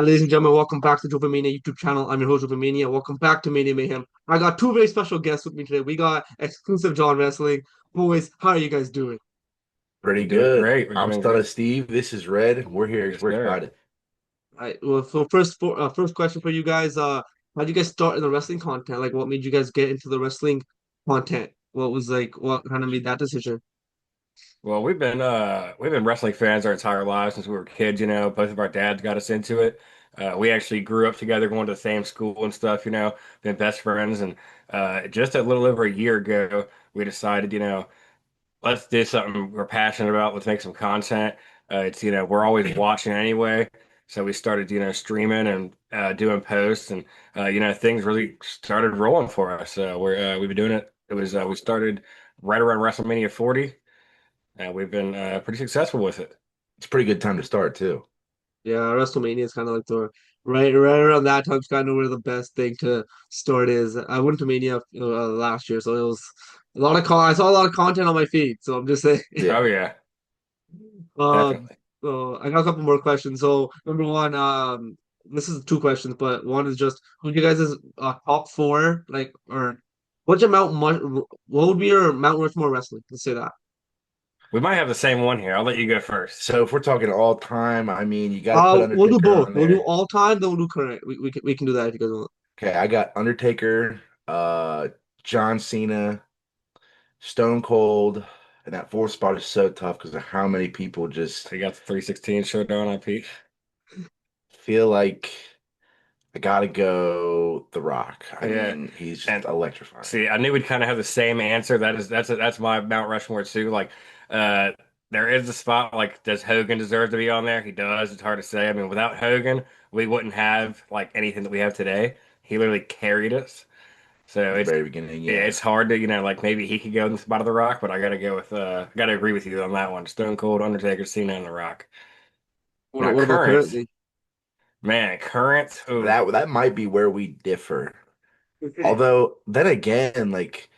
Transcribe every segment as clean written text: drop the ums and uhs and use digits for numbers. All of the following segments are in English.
Ladies and gentlemen, welcome back to the Mania YouTube channel. I'm your host, Mania. Welcome back to Mania Mayhem. I got two very special guests with me today. We got exclusive John Wrestling. Boys, how are you guys doing? Pretty We're doing good. great. We're I'm doing Stunna great. Steve. This is Red. We're here. Yes, We're sir. excited. All right. Well, so first question for you guys. How did you guys start in the wrestling content? Like, what made you guys get into the wrestling content? What kind of made that decision? Well, we've been wrestling fans our entire lives since we were kids, you know. Both of our dads got us into it. We actually grew up together, going to the same school and stuff, you know, been best friends. And just a little over a year ago, we decided, you know, let's do something we're passionate about. Let's make some content. It's, you know, we're always watching anyway. So we started, you know, streaming and doing posts, and you know, things really started rolling for us. We've been doing it. We started right around WrestleMania 40, and we've been pretty successful with it. It's a pretty good time to start too. Yeah, WrestleMania is kind of like the right around that time is kind of where the best thing to start is. I went to Mania last year, so it was a lot of I saw a lot of content on my feed. So I'm just saying. Oh Yeah. yeah, Um, definitely. so I got a couple more questions. So number one, this is two questions, but one is just who you guys is top four, like, or what's your what would be your Mount Rushmore wrestling? Let's say that. We might have the same one here. I'll let you go first. So if we're talking all time, I mean, you got to put We'll do Undertaker both. on We'll do there. all time, then we'll do current. We can do that if you guys want. Okay, I got Undertaker, John Cena, Stone Cold, and that fourth spot is so tough because of how many people just So you got the 316 showdown on Pete. feel like I gotta go The Rock. I Yeah, mean, he's just and electrifying. see, I knew we'd kind of have the same answer. That's my Mount Rushmore too. Like, uh, there is a spot. Like, does Hogan deserve to be on there? He does. It's hard to say. I mean, without Hogan, we wouldn't have like anything that we have today. He literally carried us. So At the very beginning, yeah, yeah. it's hard to, you know, like maybe he could go in the spot of The Rock, but I gotta go with I gotta agree with you on that one. Stone Cold, Undertaker, Cena, and The Rock. Now What about current, currently? man, current. Ooh, That might be where we differ. Although then again, like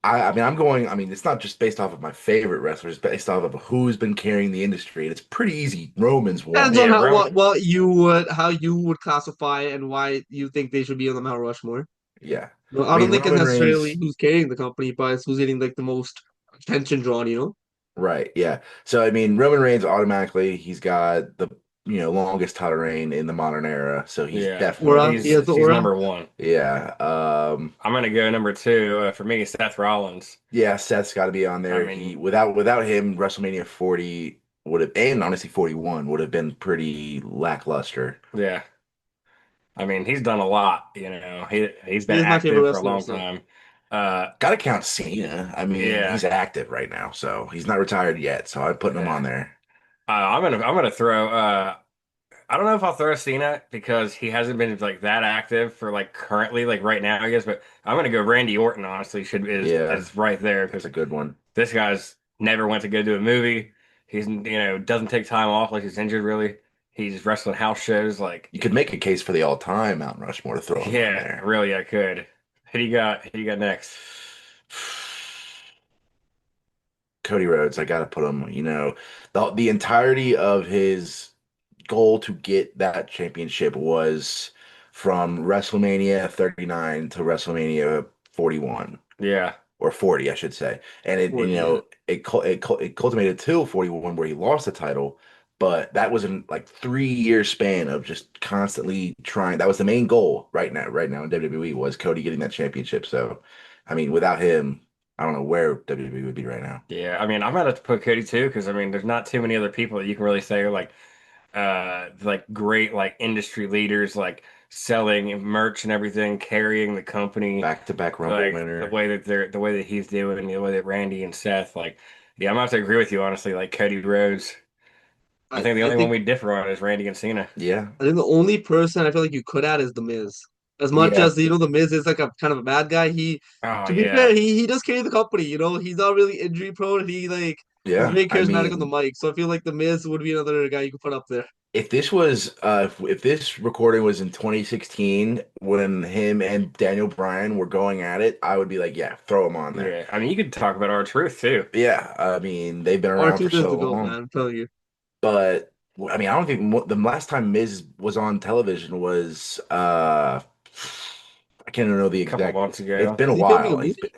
I mean, I'm going. I mean, it's not just based off of my favorite wrestlers, it's based off of who's been carrying the industry, and it's pretty easy. Roman's Depends one. on yeah, Roman. how you would classify and why you think they should be on the Mount Rushmore. Yeah, Well, I I don't mean think it's Roman necessarily Reigns. who's carrying the company, but it's who's getting like the most attention drawn, you know? Right. Yeah. So I mean, Roman Reigns automatically he's got the longest title reign in the modern era. So he's Yeah, definitely He has the he's aura. number one. yeah. I'm gonna go number two. For me, Seth Rollins. Yeah. Seth's got to be on I there. mean, He without him, WrestleMania 40 would have, and honestly 41 would have been pretty lackluster. yeah. I mean, he's done a lot. You know, he's He been is my favorite active for a wrestler, long so time. Uh, Got to count Cena. I mean, yeah. he's active right now, so he's not retired yet. So I'm putting him Yeah. on there. I'm gonna throw. I don't know if I'll throw Cena because he hasn't been like that active for like currently like right now, I guess. But I'm gonna go Randy Orton. Honestly, should Yeah, is right there that's a because good one. this guy's never went to go do a movie. He's, you know, doesn't take time off like he's injured really. He's wrestling house shows. Like, You could make a case for the all-time Mount Rushmore to throw him on yeah, there. really, I could. Who do you got? Who do you got next? Cody Rhodes, I gotta put him. The entirety of his goal to get that championship was from WrestleMania 39 to WrestleMania 41 Yeah, or 40, I should say. And it, 40, yeah. it culminated till 41 where he lost the title, but that was in like 3 year span of just constantly trying. That was the main goal right now in WWE was Cody getting that championship. So, I mean, without him, I don't know where WWE would be right now. yeah. I mean, I'm gonna have to put Cody too because I mean, there's not too many other people that you can really say are like great like industry leaders like selling merch and everything, carrying the company Back-to-back Rumble like winner. the way that he's doing, the way that Randy and Seth like. Yeah, I'm gonna have to agree with you honestly. Like Cody Rhodes, I think the I only one think we differ on is Randy and Cena. Yeah. I think the only person I feel like you could add is the Miz. As much Yeah. as the Miz is like a kind of a bad guy, Oh to be fair, yeah, he does carry the company. He's not really injury prone. He's Yeah. very I charismatic on the mean, mic. So I feel like the Miz would be another guy you could put up there. if this recording was in 2016 when him and Daniel Bryan were going at it, I would be like, yeah, throw him on there. yeah. I mean, you could talk about our truth too. Yeah, I mean, they've been around for R-Truth is so the GOAT, man. long, I'm telling you. but I mean, I don't think the last time Miz was on television was I can't know the A couple exact. months It's ago. been a Is he filming a while. He's movie been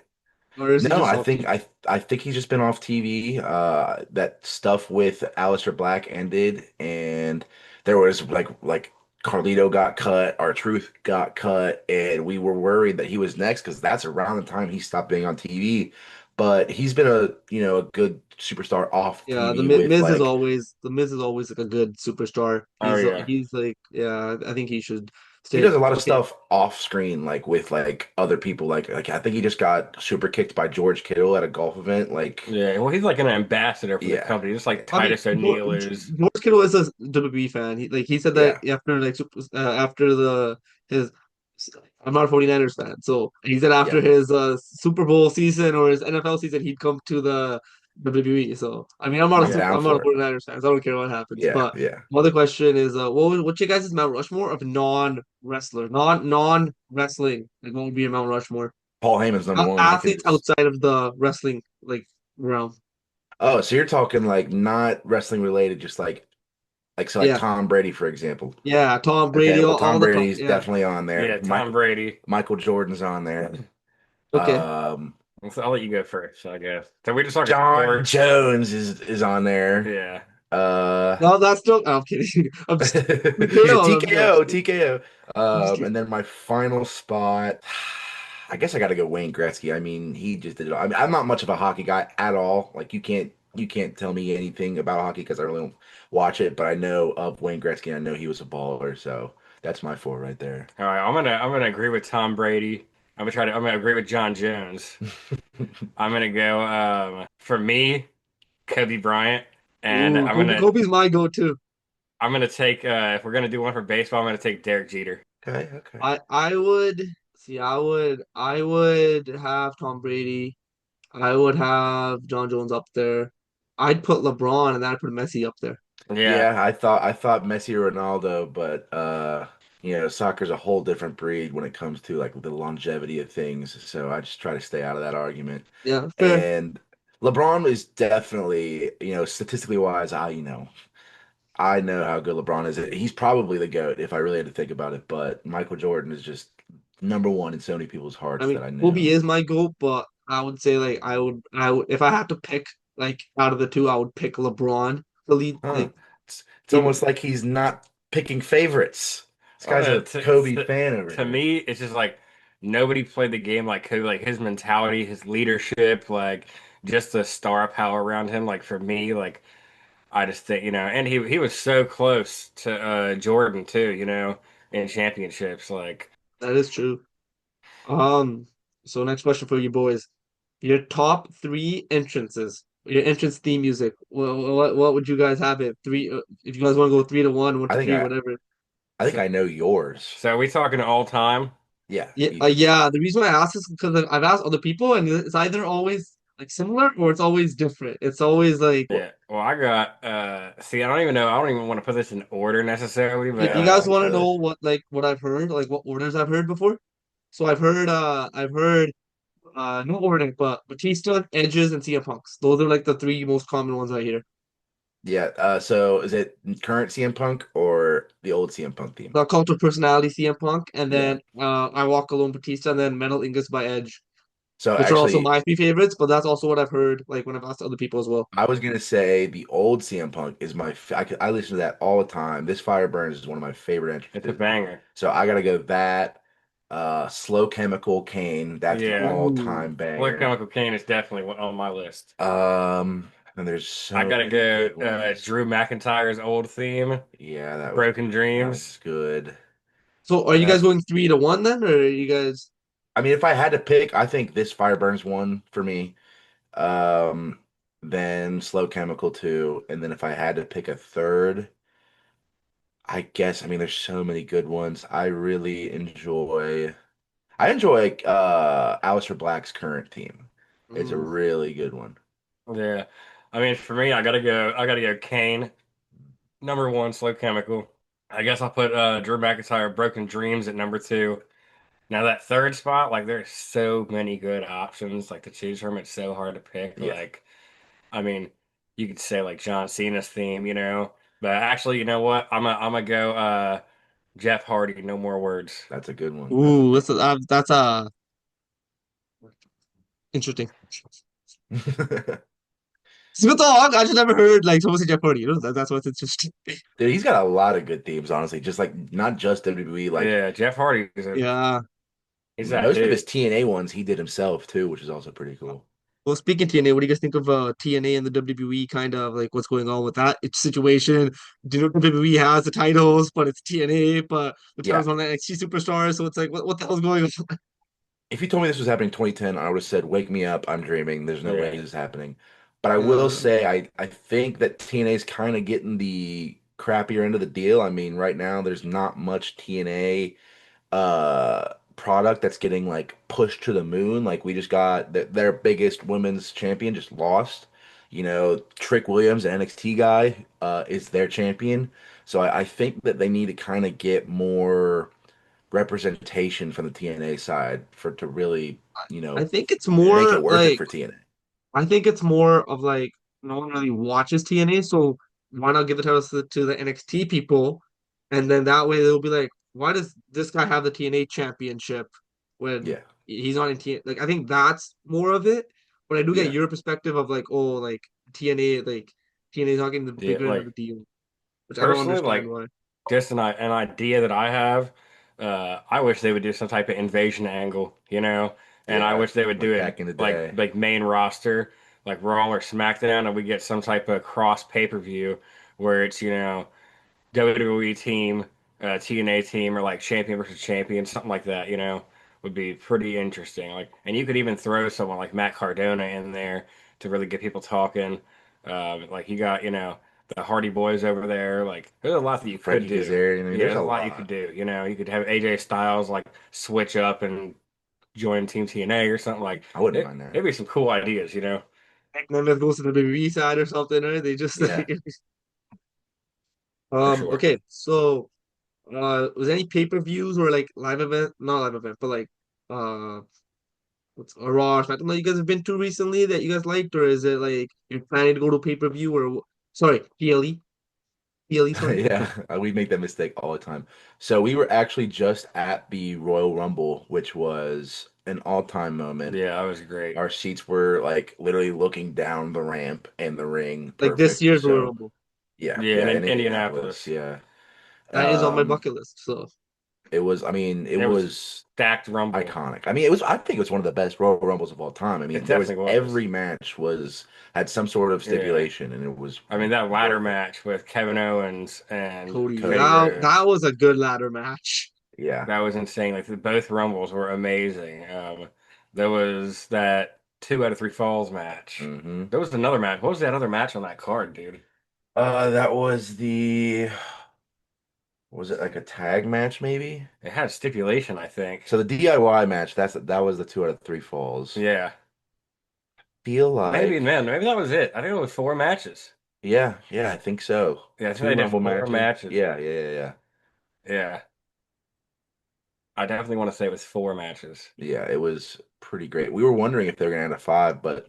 or is he no, just I on think TV? I think he's just been off TV. That stuff with Aleister Black ended, and there was like Carlito got cut, our Truth got cut, and we were worried that he was next because that's around the time he stopped being on TV. But he's been a a good superstar off Yeah, TV with like The Miz is always like a good superstar. Oh yeah. He's like yeah, I think he should he stay. does a lot of Okay, stuff off screen, like with like other people. Like I think he just got super kicked by George Kittle at a golf event. Like Yeah. Well, he's like an ambassador for the yeah, company, just like I mean, Titus O'Neil is. George Kittle is a WWE fan. He said that yeah, after after the his I'm not a 49ers fan, so he said after yeah. his Super Bowl season or his NFL season, he'd come to the WWE. So I mean, I'm down I'm not a for it. 49ers fan, so I don't care what happens. Yeah, But yeah. another question is, what's your guys' Mount Rushmore of non-wrestler, non-wrestling? Like, what would be your Mount Rushmore? Paul Heyman's number one. I Athletes could. outside of the wrestling like realm. Oh, so you're talking like not wrestling related, just like Yeah, Tom Brady, for example. yeah. Tom Okay, Brady, well all Tom the top. Brady's Yeah. definitely on there. Yeah, Tom Brady. Michael Jordan's on there. Okay. Um, So I'll let you go first, I guess. So we just talking John sports. Jones is on there. Yeah. Uh, No, that's still. I'm kidding. I'm just TKO. TKO, TKO. I'm just kidding. And then my final spot, I guess I got to go Wayne Gretzky. I mean, he just did it all. I mean, I'm not much of a hockey guy at all. Like you can't tell me anything about hockey because I really don't watch it. But I know of Wayne Gretzky. I know he was a baller. So that's my four right there. All right, I'm gonna agree with Tom Brady. I'm gonna agree with John Jones. I'm gonna go for me, Kobe Bryant, and Ooh, Kobe's my go-to. I'm gonna take if we're gonna do one for baseball, I'm gonna take Derek Jeter. Okay, okay. I would see. I would have Tom Brady. I would have John Jones up there. I'd put LeBron and then I'd put Messi up there. Yeah, Yeah, I thought Messi or Ronaldo, but soccer's a whole different breed when it comes to like the longevity of things. So I just try to stay out of that argument. Yeah, fair. And LeBron is definitely, statistically wise, I know how good LeBron is. He's probably the GOAT if I really had to think about it, but Michael Jordan is just number one in so many people's I hearts mean, that I Kobe know. is my goat, but I would say like I would if I had to pick like out of the two, I would pick LeBron to lead. Huh. Like It's even almost like he's not picking favorites. This I don't guy's know. a Kobe fan over To here. me, it's just like nobody played the game like Kobe. Like his mentality, his leadership, like just the star power around him. Like for me, like I just think and he was so close to Jordan too. In championships. Like that is true. So next question for you boys. Your top three entrances, your entrance theme music. Well, what would you guys have it? Three, if you guys want to go 3 to 1, one I to think three, I whatever. I think so, I know yours. so are we talking all time? Yeah, Yeah, easy. yeah. The reason why I ask is because I've asked other people, and it's either always like similar or it's always different. It's always like Yeah. Well, I got see, I don't even know. I don't even want to put this in order necessarily, but you Yeah, guys I want to get it. know what I've heard, like what orders I've heard before. So I've heard no ordering, but Batista, Edges, and CM Punks. Those are like the three most common ones I hear. Yeah. So is it current CM Punk or the old CM Punk theme? The Cult of Personality CM Punk, and Yeah. then I Walk Alone Batista, and then Metal Ingots by Edge, So which are also actually, my three favorites. But that's also what I've heard, like when I've asked other people as well. I was gonna say the old CM Punk is I listen to that all the time. This Fire Burns is one of my favorite it's a entrances. banger. So I gotta go that. Slow Chemical Kane. That's an Yeah. Ooh, all-time Blood banger. Chemical Kane is definitely on my list. And there's I so gotta many go good ones. Drew McIntyre's old theme, Yeah, Broken that Dreams. was good. so are And you guys that's going 3 to 1 then, or are you guys? I mean, if I had to pick, I think this Fire Burns one for me. Um, then Slow Chemical two, and then if I had to pick a third, I guess I mean there's so many good ones. I enjoy Aleister Black's current team. It's a Mm, really good one. Yeah. I mean, for me, I gotta go Kane, number one, Slow Chemical. I guess I'll put Drew McIntyre, Broken Dreams at number two. Now that third spot, like there's so many good options like to choose from. It's so hard to pick. Yeah. Like, I mean, you could say like John Cena's theme. But actually, you know what? I'm gonna go Jeff Hardy. No more words. That's a good one. That's a Ooh, good that's interesting. one. Smith Dog, I just never heard like someone say Jeff Hardy. That's what's interesting. Dude, he's got a lot of good themes, honestly. Just like not just WWE, like Yeah, Jeff Hardy is a Yeah. he's that most of his dude. TNA ones he did himself too, which is also pretty cool. Well, speaking of TNA, what do you guys think of TNA and the WWE kind of like what's going on with that situation? Do you know WWE has the titles, but it's TNA, but the Yeah. titles on the NXT superstars, so it's like what the hell's going on? If you told me this was happening in 2010, I would have said, "Wake me up, I'm dreaming. There's no way Yeah, this is happening." But I will Uh, say, I think that TNA is kind of getting the crappier end of the deal. I mean, right now there's not much TNA product that's getting like pushed to the moon. Like we just got their biggest women's champion just lost. You know, Trick Williams, an NXT guy, is their champion. So I think that they need to kind of get more representation from the TNA side for to really, you I know, think it's make more it worth it like for TNA. I think it's more of like no one really watches TNA, so why not give the titles to the NXT people, and then that way they'll be like, why does this guy have the TNA championship when Yeah, he's not in TNA? Like I think that's more of it, but I do get yeah. your perspective of like, oh, like TNA, like TNA is not getting the yeah. bigger end of the Like deal, which I don't personally, understand like why. just an idea that I have. I wish they would do some type of invasion angle, you know, and I Yeah, wish they would do like it back in the day. like main roster, like Raw or SmackDown, and we get some type of cross pay-per-view where it's WWE team, TNA team, or like champion versus champion, something like that, would be pretty interesting. Like, and you could even throw someone like Matt Cardona in there to really get people talking. Like you got, the Hardy Boys over there. Like, there's a lot that you could Frankie do. Kazarian. I mean, Yeah, there's there's a a lot you could lot. do. You could have AJ Styles like switch up and join Team TNA or something like I wouldn't it. mind that. It'd be some cool ideas. Like then that goes to the WWE side or something, right? They just Yeah. like For sure. okay, so was any pay-per-views or like live event, not live event, but like uh what's a Raw or SmackDown that you guys have been to recently that you guys liked, or is it like you're planning to go to pay-per-view or sorry, PLE? PLE, sorry. Yeah, we make that mistake all the time. So we were actually just at the Royal Rumble, which was an all-time moment. Yeah, that was great. Our seats were like literally looking down the ramp and the ring, Like this perfect. year's Royal So Rumble. yeah, Yeah, yeah, and in in Indianapolis, Indianapolis. yeah. That is on my Um, bucket list. So it was, I mean, it It was was stacked Rumble. iconic. I mean, it was, I think it was one of the best Royal Rumbles of all time. I It mean, there was definitely was. every match was had some sort of Yeah. stipulation, and it was I mean, that ladder worth it. match with Kevin Owens and Cody, Cody Cody, that Rhodes, was a good ladder match. yeah. that was insane. Like, both Rumbles were amazing. There was that 2 out of 3 falls match. Hmm. There was another match. What was that other match on that card, dude? That was was it like a tag match maybe? It had a stipulation, I think. So the DIY match, that was the 2 out of 3 falls. Yeah. Feel Maybe, like, man, maybe that was it. I think it was 4 matches. yeah, yeah, I think so. Yeah, I think Two they did Rumble four matches. matches. Yeah, yeah, yeah, yeah. Yeah. I definitely want to say it was 4 matches. Yeah, it was pretty great. We were wondering if they were gonna add a five, but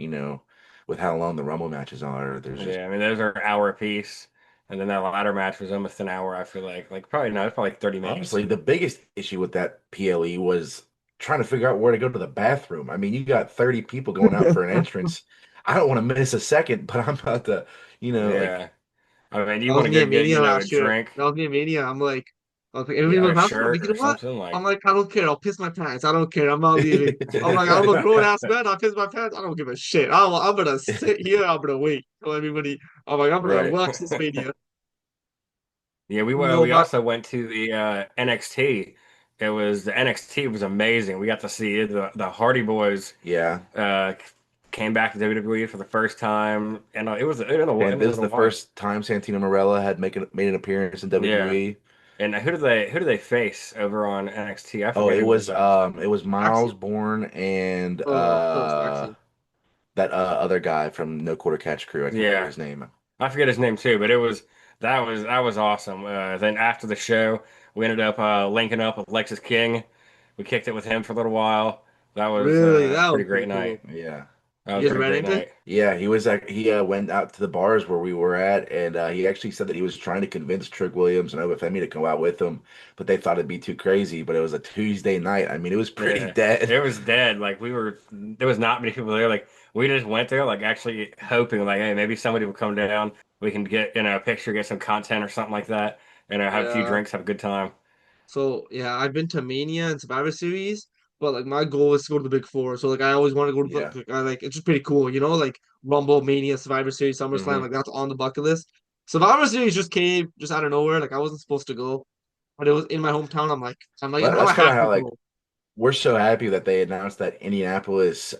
with how long the Rumble matches are, there's just Yeah, I mean those are an hour apiece, and then that ladder match was almost an hour. I feel like probably no, it's probably like 30 minutes. honestly the biggest issue with that PLE was trying to figure out where to go to the bathroom. I mean, you got 30 people going out for an entrance. I don't want to miss a second, but I'm about to, like, Yeah, I mean you That want was to me go at get Mania a last year. drink, That was me at Mania. I was like, everybody yeah, go to a the bathroom. I'm shirt like, you or know what? something I'm like. like, I don't care. I'll piss my pants. I don't care. I'm not leaving. I'm like, I'm a grown ass man. I'll piss my pants. I don't give a shit. I'm gonna sit here. I'm gonna wait till everybody. I'm like, I'm gonna Right. watch this Mania. Yeah, No, we but also went to the NXT. The NXT was amazing. We got to see the Hardy Boys Yeah. uh, came back to WWE for the first time, and it And this is was a the while. first time Santino Marella had made an appearance in Yeah. WWE. And who do they face over on NXT? I Oh, forget who was it was Miles Axiom. Bourne and Of course, Axiom. that other guy from No Quarter Catch Crew. I forget yeah. his name. I forget his name too, but that was awesome. Then after the show, we ended up linking up with Lexus King. We kicked it with him for a little while. That was Really, a that was pretty pretty great cool. night. Yeah. That You was guys a ran great into it? night. Yeah, he went out to the bars where we were at, and he actually said that he was trying to convince Trick Williams and Obafemi to go out with him, but they thought it'd be too crazy. But it was a Tuesday night. I mean, it was pretty Yeah, dead. it was dead. Like there was not many people there. Like we just went there, like actually hoping, like, hey, maybe somebody will come down. We can get a picture, get some content or something like that, and have a few Yeah. drinks, have a good time. So yeah, I've been to Mania and Survivor Series, but like my goal is to go to the Big Four. So like I always want to go to Yeah. like it's just pretty cool, like Rumble, Mania, Survivor Series, SummerSlam, Hmm. like that's on the bucket list. Survivor Series just came just out of nowhere. Like I wasn't supposed to go, but it was in my hometown. I'm like, Well, now I that's kind of have to how like go. we're so happy that they announced that Indianapolis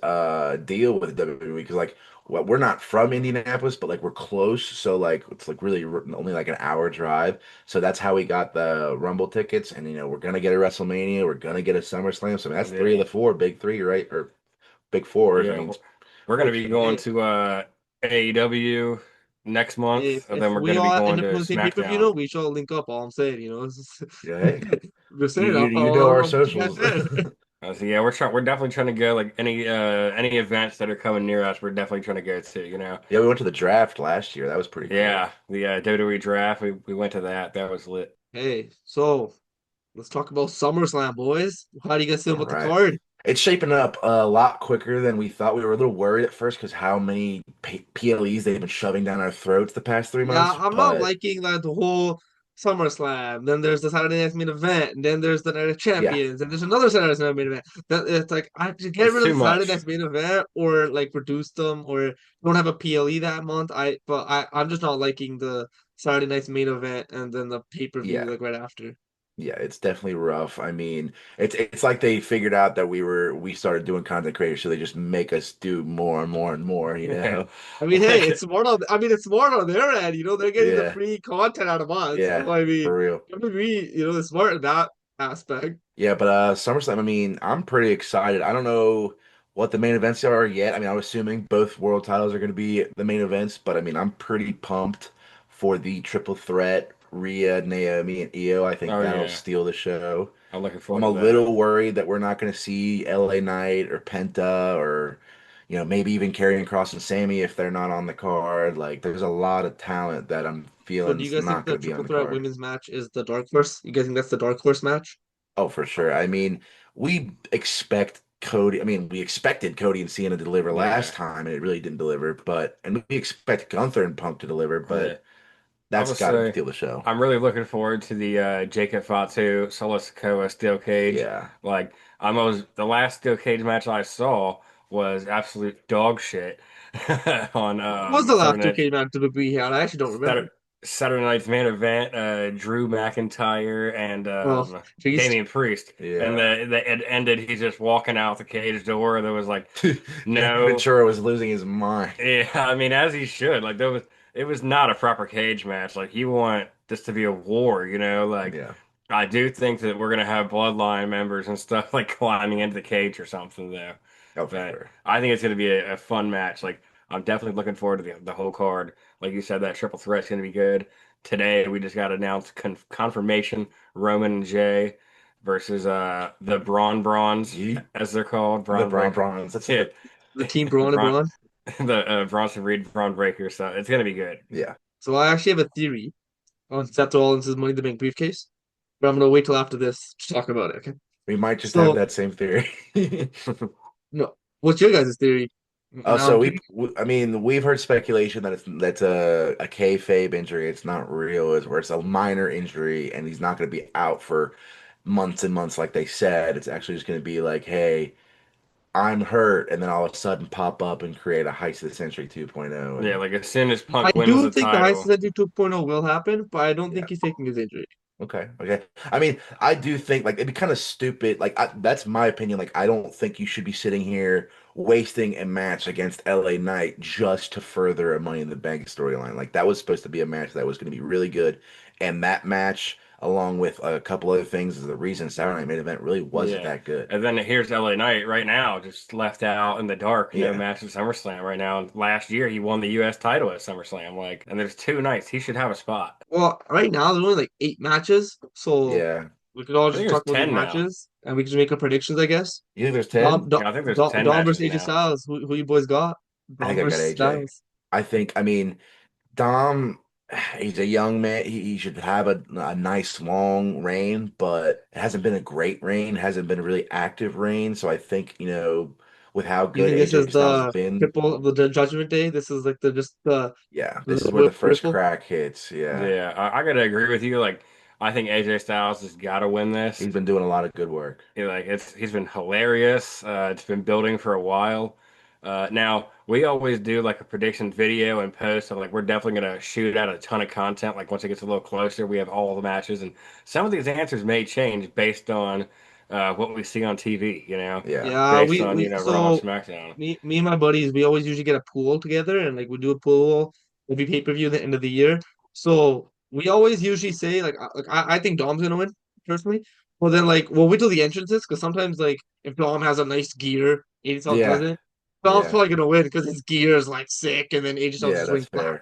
deal with WWE because like we're not from Indianapolis, but like we're close, so like it's like really only like an hour drive. So that's how we got the Rumble tickets, and we're gonna get a WrestleMania, we're gonna get a SummerSlam. So that's three of Yeah, the four big three, right? Or big fours. I yeah. mean, We're gonna Which be going hey, to AEW next month, and if then we're we gonna be all going end to up going to the same pay-per-view, SmackDown. we shall link up. All I'm saying, yeah, hey, I'm just you saying. you, I'll, you know I'll, our I'll put you guys socials. there. So yeah, we're definitely trying to go like any events that are coming near us. We're definitely trying to go to. Yeah, we went to the draft last year. That was pretty cool. Yeah, the WWE draft. We went to that. That was lit. Hey, so let's talk about SummerSlam, boys. How do you guys feel All about the right. card? It's shaping up a lot quicker than we thought. We were a little worried at first because how many PLEs they've been shoving down our throats the past three Yeah, months. I'm not But liking like the whole SummerSlam. Then there's the Saturday Night main event, and then there's the Night of yeah, Champions, and there's another Saturday Night main event. That it's like I should get It's rid of too the Saturday much. Night main event, or like reduce them, or don't have a PLE that month. I'm just not liking the Saturday Night's main event and then the pay-per-view yeah, like right after. yeah. It's definitely rough. I mean, it's like they figured out that we started doing content creators, so they just make us do more and more and more. You Yeah, know, I mean, hey, like it's smart on their end. They're getting the yeah, free content out of us. yeah, So I mean, for real. WWE, is smart in that aspect. Yeah, but SummerSlam, I mean, I'm pretty excited. I don't know what the main events are yet. I mean, I'm assuming both world titles are going to be the main events, but I mean, I'm pretty pumped for the triple threat, Rhea, Naomi, and Io. I think oh that'll yeah, steal the show. I'm looking I'm forward a to that. little worried that we're not going to see LA Knight or Penta or, maybe even Karrion Cross and Sammy if they're not on the card. Like, there's a lot of talent that I'm So feeling do you is guys think not the going to be on triple the threat card. women's match is the dark horse? You guys think that's the dark horse match? Oh, for sure. I mean, we expect Cody. I mean, we expected Cody and Cena to deliver Yeah, last time, and it really didn't deliver. And we expect Gunther and Punk to deliver, yeah. but I that's would got to say steal the show. I'm really looking forward to the Jacob Fatu Solo Sikoa steel cage. Yeah. Like the last steel cage match I saw was absolute dog shit on What was the last Saturday 2K night. match WWE had? I actually don't Saturday, remember. Saturday night's main event, Drew McIntyre and Oh, Priest. Damian Priest. And Yeah. it ended, he's just walking out the cage door. There was like, no. Ventura was losing his mind. Yeah, I mean, as he should. Like, it was not a proper cage match. Like, you want this to be a war. Like, Yeah. I do think that we're going to have bloodline members and stuff like climbing into the cage or something, though. Oh, for But sure. I think it's going to be a fun match. Like, I'm definitely looking forward to the whole card. Like you said, that triple threat's going to be good. Today, we just got announced confirmation Roman and Jay versus the Braun Brawns, Ye as they're called, the Braun Braun Breaker. Browns. That's Yeah, The team Braun and Braun, Braun. the Bronson Reed Braun Breaker. So it's going to be good. yeah. So I actually have a theory on Seth Rollins' Money in the Bank briefcase, but I'm gonna wait till after this to talk about it. Okay. We might just have So that same theory. no, what's your guys' theory? Oh, Now so I'm curious. I mean, we've heard speculation that that's a kayfabe injury. It's not real. It's where it's a minor injury, and he's not going to be out for months and months like they said. It's actually just going to be like, hey, I'm hurt, and then all of a sudden pop up and create a Heist of the Century 2.0, Yeah, and like as soon as I Punk wins do the think the High title. Society 2.0 will happen, but I don't yeah. think he's taking his injury. Okay, okay. I mean, I do think like it'd be kind of stupid. Like that's my opinion. Like I don't think you should be sitting here wasting a match against LA Knight just to further a Money in the Bank storyline. Like that was supposed to be a match that was going to be really good, and that match, along with a couple other things, is the reason Saturday Night Main Event really wasn't Yeah. that good. And then here's LA Knight right now, just left out in the dark, no Yeah, match at SummerSlam right now. And last year he won the US title at SummerSlam. Like, and there's 2 nights. He should have a spot. Well, right now there's only like 8 matches, so yeah. we could all I think just there's talk about these 10 now. matches. and we can make our predictions, I guess. You think there's Dom, 10? Dom, Yeah, I think there's Dom, 10 Dom matches versus AJ now. Styles. Who you boys got? I Dom think I got versus AJ. Styles. I mean, Dom, he's a young man. He should have a nice long reign, but it hasn't been a great reign, hasn't been a really active reign. So I think, with how You good think this AJ is Styles has the been, triple the Judgment Day? This is like the just yeah, the this is where the little first triple. crack hits. Yeah. Yeah, I gotta agree with you. Like, I think AJ Styles has got to win this. He's been doing a lot of good work. Like he's been hilarious. It's been building for a while. Now we always do like a prediction video and post. So like we're definitely gonna shoot out a ton of content. Like once it gets a little closer, we have all the matches, and some of these answers may change based on what we see on TV. Yeah. Yeah, Based we on we Raw and so SmackDown. me and my buddies, we always usually get a pool together and like we do a pool every pay-per-view at the end of the year. So we always usually say I think Dom's gonna win personally. Well then like we'll wait till the entrances because sometimes like if Dom has a nice gear, AJ Styles Yeah. doesn't. Dom's Yeah. probably gonna win because his gear is like sick and then AJ Styles Yeah, just that's wins black. fair.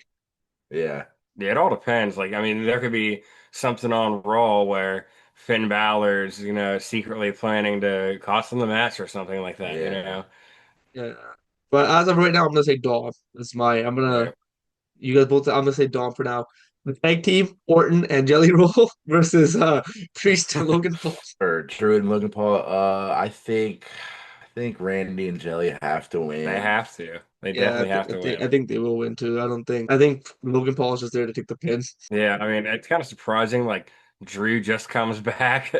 Yeah. Yeah, it all depends. Like, I mean, there could be something on Raw where Finn Balor's, secretly planning to cost them the match or something like that, you Yeah. know? Yeah. But as of right now, I'm gonna say Dom. I'm gonna Yeah. you guys both I'm gonna say Dom for now. The tag team, Orton and Jelly Roll versus Priest and Logan Paul. For Drew and Logan Paul, I think Randy and Jelly have to They win. have to. They Yeah, definitely have to I win. think they will win too. I think Logan Paul is just there to take the pin. Yeah, I mean, it's kind of surprising. Like, Drew just comes back.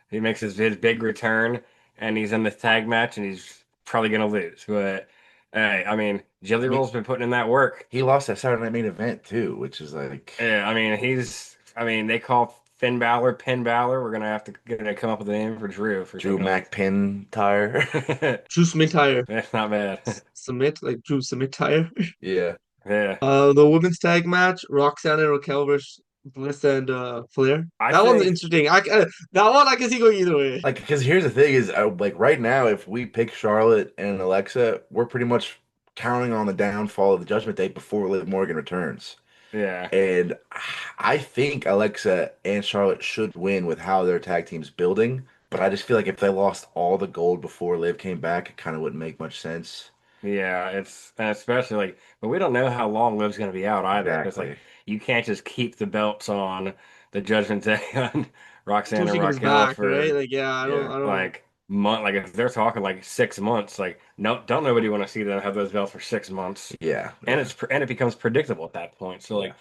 He makes his big return, and he's in the tag match, and he's probably going to lose. But, hey, I mean, I Jelly mean, Roll's been putting in that work. he lost that Saturday Night Main Event too, which is like Yeah, I mean, they call Finn Balor Pin Balor. We're gonna come up with a name for Drew for Drew taking a look. McIntyre. Drew McIntyre. That's not bad. Submit like Drew McIntyre. Yeah. Yeah, The women's tag match, Roxanne and Raquel versus Bliss and Flair. I That one's think, interesting. That one I can see going either way. Like, because here's the thing is, like right now, if we pick Charlotte and Alexa, we're pretty much counting on the downfall of the Judgment Day before Liv Morgan returns. yeah, And I think Alexa and Charlotte should win with how their tag team's building. But I just feel like if they lost all the gold before Liv came back, it kind of wouldn't make much sense. yeah. It's and especially like, but we don't know how long Liv's gonna be out either, because like Exactly. you can't just keep the belts on the Judgment Day on Until Roxanne and she comes Raquel back, right? for Like, yeah, Yeah. I don't. like if they're talking like 6 months, like no, don't nobody want to see them have those belts for 6 months. Yeah. And Yeah. it becomes predictable at that point. So Yeah. like,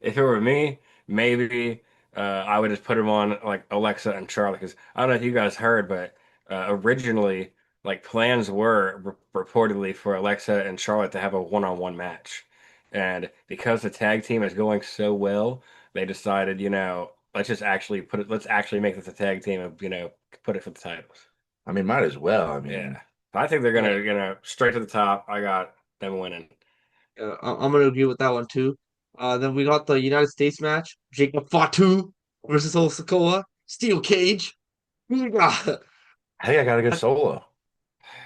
if it were me, maybe I would just put them on like Alexa and Charlotte because I don't know if you guys heard, but originally like plans were reportedly for Alexa and Charlotte to have a one-on-one match, and because the tag team is going so well, they decided let's actually make this a tag team and put it for the titles. I mean, might as well. I mean, Yeah, I think they're Yeah, gonna straight to the top. I got them winning. I'm gonna agree with that one too. Then we got the United States match: Jacob Fatu versus Sikoa, Steel Cage. Yeah, I think I gotta go solo.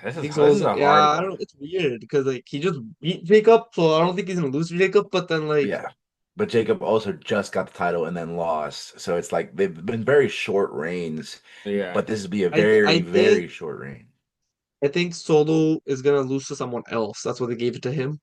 This I is think this so. is a Yeah, hard I one. don't. It's weird because like he just beat Jacob, so I don't think he's gonna lose to Jacob. But then like Yeah. But Jacob also just got the title and then lost. So it's like they've been very short reigns, Yeah. but this would be a I very, think very short reign. Solo is gonna lose to someone else. That's why they gave it to him.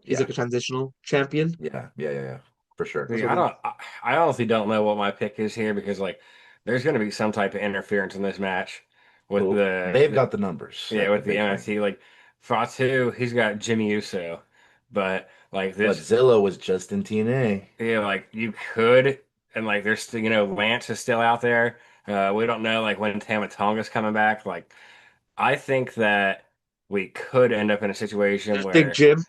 He's Yeah. like a transitional champion. Yeah. For sure. That's See, what they. I honestly don't know what my pick is here because like there's going to be some type of interference in this match with Well, they've got the numbers yeah, at the with the big ring. MST. Like Fatu, he's got Jimmy Uso, but like But this, Zillow was just in TNA. yeah, like you could, and like there's still, Lance is still out there. We don't know like when Tama Tonga's coming back. Like I think that we could end up in a situation Just Big where Jim.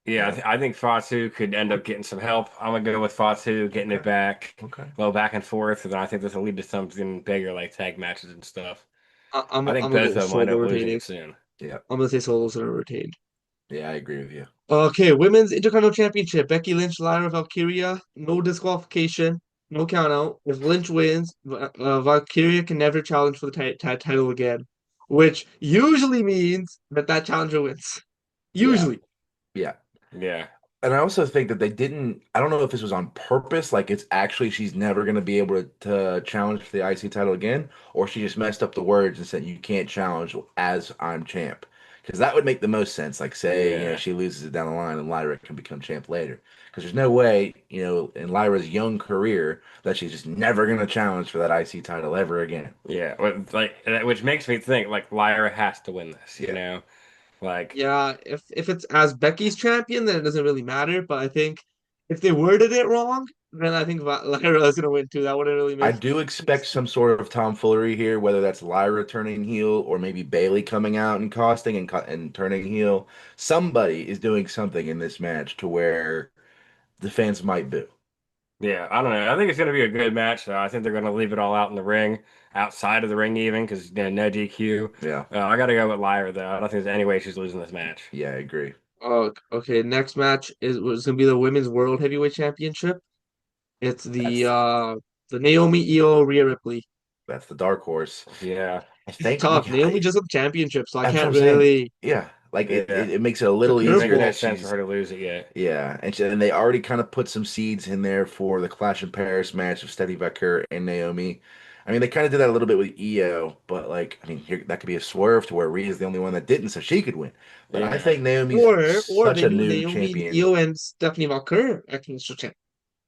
yeah, Yeah. I think Fatu could end up getting some help. I'm gonna go with Fatu getting it Okay. back, Okay. well, back and forth, and then I think this will lead to something bigger like tag matches and stuff. I I'm think gonna both go of them wind Solo up losing retaining. it soon. Yeah. I'm gonna say Solo's gonna retain. Yeah, I agree with you. Okay, Women's Intercontinental Championship. Becky Lynch, Lyra Valkyria. No disqualification. No count out. If Lynch wins, Valkyria can never challenge for the title again, which usually means that challenger wins. Yeah. Usually. Yeah. Yeah, And I also think that they didn't, I don't know if this was on purpose, like it's actually she's never going to be able to challenge for the IC title again, or she just messed up the words and said you can't challenge as I'm champ. Because that would make the most sense. Like, say, Yeah. she loses it down the line and Lyra can become champ later. Because there's no way, in Lyra's young career that she's just never going to challenge for that IC title ever again. Yeah. Which makes me think like Lyra has to win this, you Yeah. know? Like, Yeah, if it's as Becky's champion, then it doesn't really matter. But I think if they worded it wrong, then I think Lyra's gonna win too. That wouldn't really I make do expect some sort of tomfoolery here, whether that's Lyra turning heel or maybe Bailey coming out and costing and turning heel. Somebody is doing something in this match to where the fans might boo. yeah, I don't know. I think it's going to be a good match, though. I think they're going to leave it all out in the ring, outside of the ring, even because no DQ. Yeah, I got to go with Lyra, though. I don't think there's any way she's losing this match. yeah, I agree. Oh, okay. Next match was gonna be the Women's World Heavyweight Championship. It's That's the Naomi Io Rhea Ripley. that's the dark horse. Yeah, I It's think tough. Naomi just got the championship, so I that's what can't I'm saying. really Yeah, like yeah. it makes it a pick little It her makes easier no that fault. sense for she's her to lose it yet. yeah, and they already kind of put some seeds in there for the Clash in Paris match of Stephanie Vaquer and Naomi. I mean, they kind of did that a little bit with Io, but like, I mean, here that could be a swerve to where Rhea's the only one that didn't, so she could win. But I Yeah, think Naomi's Or such a maybe new Naomi, champion. Io, and Stephanie Valkyrie acting as champ.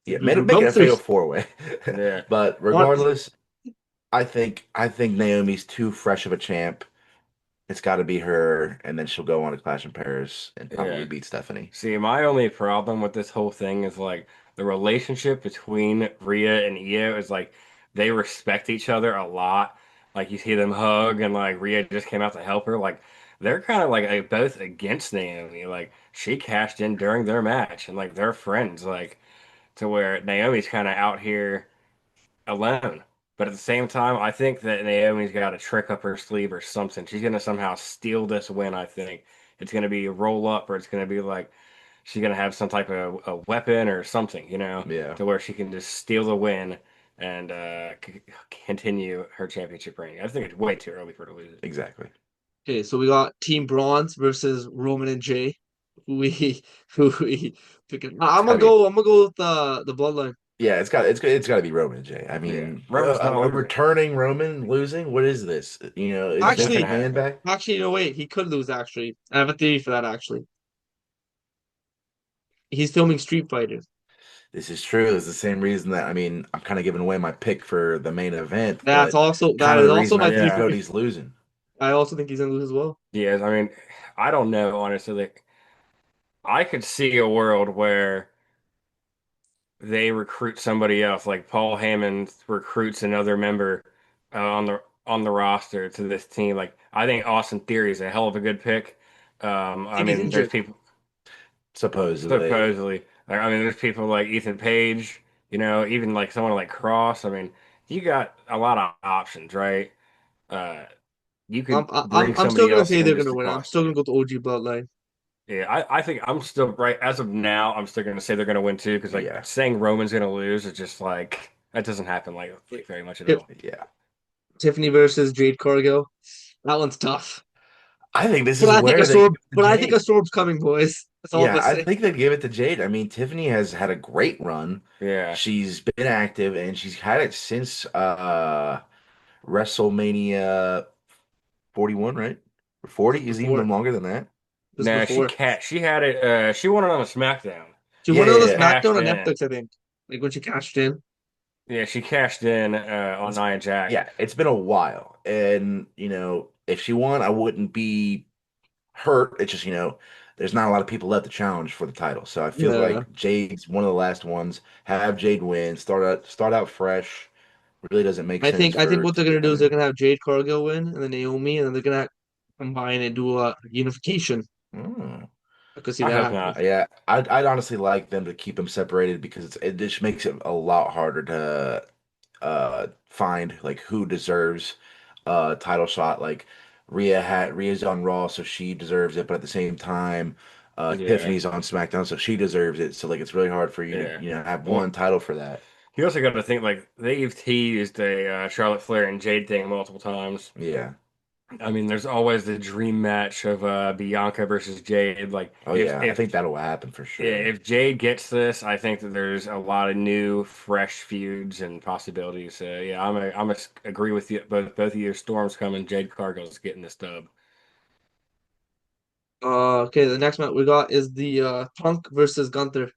Yeah, Do make it a both three. fatal four way. yeah, But Or regardless, I think Naomi's too fresh of a champ. It's got to be her, and then she'll go on to Clash in Paris and probably yeah. beat Stephanie. See, my only problem with this whole thing is like the relationship between Rhea and Io is like they respect each other a lot. Like you see them hug, and like Rhea just came out to help her. Like they're kind of like both against Naomi. Like she cashed in during their match, and like they're friends. Like to where Naomi's kind of out here alone. But at the same time, I think that Naomi's got a trick up her sleeve or something. She's gonna somehow steal this win. I think it's gonna be a roll up, or it's gonna be like she's gonna have some type of a weapon or something, Yeah, to where she can just steal the win and continue her championship reign. I think it's way too early for her to lose it. exactly. okay, so we got Team Bronze versus Roman and Jay. Who we who we picking? It's gotta be I'm gonna go with the Bloodline. Yeah, it's got to be Roman and Jay. I Yeah, mean, Roman's not a losing. returning Roman losing. What is this? Is It's Vince not gonna Actually, McMahon happen. back? no, wait, he could lose. Actually, I have a theory for that. Actually, he's filming Street Fighter. This is true. It's the same reason that I mean, I'm kind of giving away my pick for the main event, but That kind of is the also reason I my think Yeah, theory. Cody's losing. I also think he's gonna lose as well. yes. I mean, I don't know honestly. Like, I could see a world where they recruit somebody else, like Paul Heyman recruits another member on the roster to this team. Like I think Austin Theory is a hell of a good pick. I I think he's mean, there's injured. people Supposedly, supposedly. I mean, there's people like Ethan Page. Even like someone like Cross. I mean, you got a lot of options, right? Uh, you could bring I'm still somebody gonna else say in they're just gonna to win. I'm cost still you. gonna go with the OG Bloodline. Yeah, I think I'm still right as of now. I'm still going to say they're going to win too because like yeah, saying Roman's going to lose is just like that doesn't happen like very much at Ti- all. yeah. Tiffany versus Jade Cargill. That one's tough. I think this is where they give it to But I think a Jade. storm's coming, boys. That's all I'm Yeah, gonna I say. think they give it to Jade. I mean, Tiffany has had a great run. Yeah. She's been active and she's had it since WrestleMania 41, right? Or This is 40 is even before. longer than that. This is No, before. she had it. She won it on a SmackDown. She Yeah, won yeah, it on the yeah. SmackDown Cashed on in. Netflix, I think. Like when she cashed in. Yeah, she cashed in on It's Nia Jax. yeah, it's been a while. And, if she won, I wouldn't be hurt. It's just, there's not a lot of people left to challenge for the title. So I feel Yeah. like Jade's one of the last ones. Have Jade win, start out fresh. Really doesn't make sense I think for what they're gonna do is they're Tiffany. gonna have Jade Cargill win and then Naomi, and then they're gonna combine and do a unification. Hmm. I could see I that hope happening. not. Yeah, I'd honestly like them to keep them separated because it just makes it a lot harder to find like who deserves a title shot. Like Rhea's on Raw, so she deserves it, but at the same time, Yeah, Tiffany's on SmackDown, so she deserves it. So like it's really hard for you to yeah. have one Well, title for that. you also got to think like they've teased a Charlotte Flair and Jade thing multiple times. Yeah, I mean, there's always the dream match of Bianca versus Jade. Like Oh yeah, I think that'll happen for sure. if Jade gets this, I think that there's a lot of new, fresh feuds and possibilities. So yeah, I'm a agree with you. Both of you. Storm's coming. Jade Cargill's getting this dub. Okay, the next match we got is the Punk versus Gunther.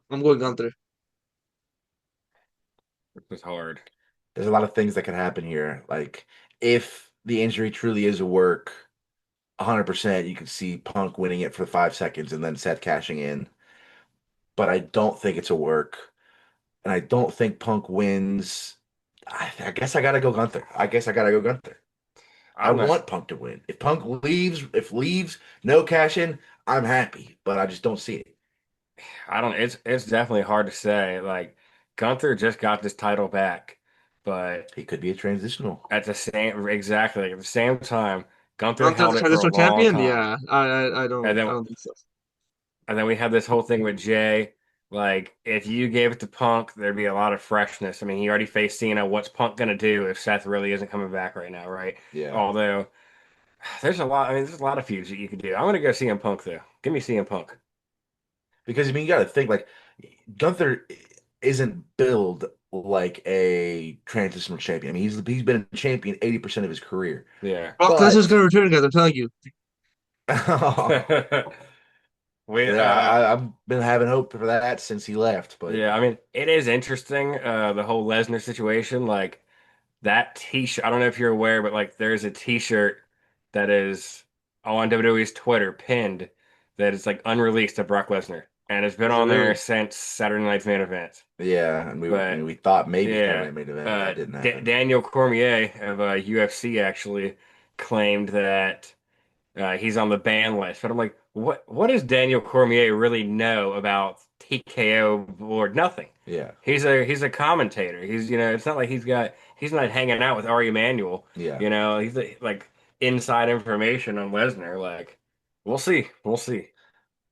I'm going Gunther. This is hard. There's a lot of things that could happen here. Like if the injury truly is a work, 100%, you could see Punk winning it for 5 seconds and then Seth cashing in. But I don't think it's a work, and I don't think Punk wins. I guess I gotta go Gunther. I guess I gotta go Gunther. I I'm not. want Punk to win. If Punk leaves, if leaves, no cash in, I'm happy. But I just don't see it. I don't. It's definitely hard to say. Like Gunther just got this title back, but He could be a transitional. at the same exactly at the same time, Gunther Gunther's held the it for a traditional long champion. time, Yeah, I and I then don't think so. and then we had this whole thing with Jay. Like if you gave it to Punk, there'd be a lot of freshness. I mean, he already faced Cena. What's Punk gonna do if Seth really isn't coming back right now, right? Yeah. Although there's a lot. I mean, there's a lot of feuds that you could do. I'm gonna go CM Punk though. Give me CM Punk. Because I mean, you got to think like Gunther isn't billed like a transitional champion. I mean, he's been a champion 80% of his career. Yeah. Brock Lesnar's But gonna return, guys. I'm telling you. We yeah, I've been having hope for that since he left. But Yeah, I mean, it is interesting, the whole Lesnar situation. Like that t-shirt, I don't know if you're aware, but like there's a t-shirt that is on WWE's Twitter pinned that is like unreleased to Brock Lesnar. And it's been Is it on there really? since Saturday Night's main event. yeah, and But we thought maybe yeah, Saturday main event, but that didn't happen. Daniel Cormier of UFC actually claimed that he's on the ban list. But I'm like, what does Daniel Cormier really know about TKO board? Nothing. Yeah, He's a commentator. It's not like he's not hanging out with Ari Emanuel. yeah, He's like inside information on Lesnar. Like, we'll see.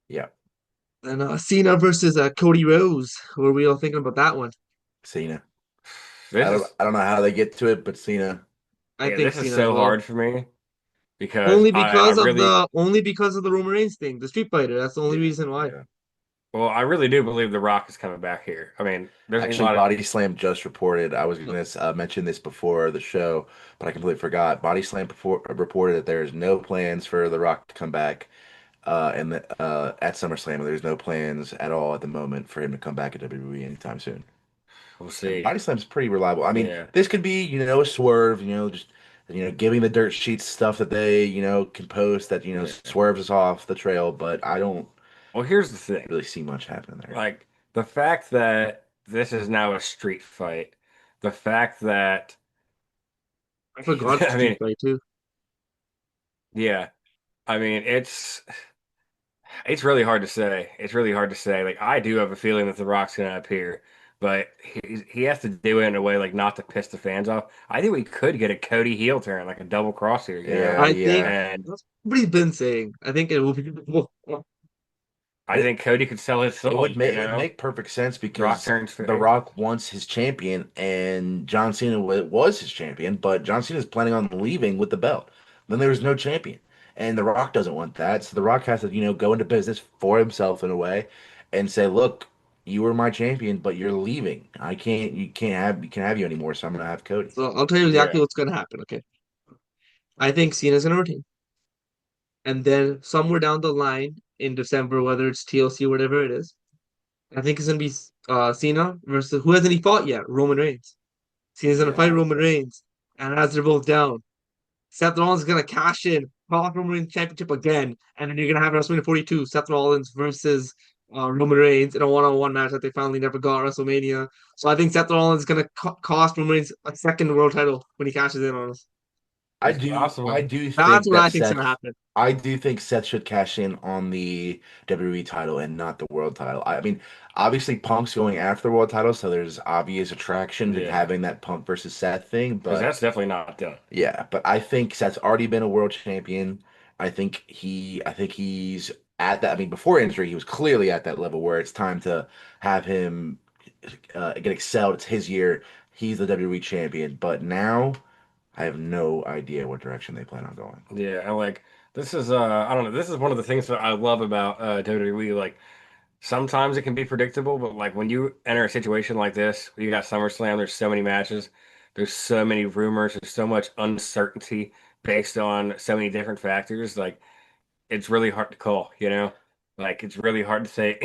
yeah. And Cena versus Cody Rhodes. What are we all thinking about that one? Cena. This is I don't know how they get to it, but Cena. I yeah, think this is Cena as so well. hard for me because I really Only because of the Roman Reigns thing, the Street Fighter. That's the only Yeah, reason why. yeah. well, I really do believe The Rock is coming back here. I mean, there's a Actually, lot of Body Slam just reported. I was going to mention this before the show, but I completely forgot. Body Slam reported that there is no plans for The Rock to come back at SummerSlam. There's no plans at all at the moment for him to come back at WWE anytime soon. we'll And see. Body Slam's pretty reliable. I mean, Yeah, this could be, a swerve, just, giving the dirt sheets stuff that they, can post that, yeah. swerves us off the trail, but I don't Well, here's the thing. really see much happening there. Like the fact that this is now a street fight, the fact that I forgot the I Street mean, Fight too. yeah, I mean it's really hard to say. It's really hard to say. Like I do have a feeling that The Rock's gonna appear, but he has to do it in a way like not to piss the fans off. I think we could get a Cody heel turn, like a double cross here. Yeah, I think yeah. And that's what he's been saying. I think it will be. I think Cody could sell his soul, It would make perfect sense Rock because turns The face. Rock wants his champion and John Cena was his champion, but John Cena is planning on leaving with the belt. Then there was no champion, and The Rock doesn't want that. So The Rock has to, go into business for himself in a way and say, "Look, you were my champion, but you're leaving. You can't have you anymore. So I'm gonna have Cody." So I'll tell you exactly Yeah. what's going to happen. Okay, I think Cena's going to retain, and then somewhere down the line in December, whether it's TLC or whatever it is, I think it's going to be Cena versus who hasn't he fought yet? Roman Reigns. Cena's going to fight Yeah, Roman Reigns, and as they're both down, Seth Rollins is going to cash in, call Roman Reigns championship again, and then you're going to have WrestleMania 42, Seth Rollins versus Roman Reigns in a one-on-one match that they finally never got at WrestleMania. So I think Seth Rollins is going to cost Roman Reigns a second world title when he cashes in on us. It's possible. That's what I think is going to happen. I do think Seth should cash in on the WWE title and not the world title. I mean, obviously Punk's going after the world title, so there's obvious attraction to Yeah. having that Punk versus Seth thing. Because But that's definitely not done. yeah, but I think Seth's already been a world champion. I think he's at that. I mean, before injury, he was clearly at that level where it's time to have him get excelled. It's his year. He's the WWE champion. But now. I have no idea what direction they plan on going. Yeah, and like this is I don't know, this is one of the things that I love about WWE. Like sometimes it can be predictable, but like when you enter a situation like this, you got SummerSlam, there's so many matches, there's so many rumors, there's so much uncertainty based on so many different factors. Like it's really hard to call, you know? Like it's really hard to say,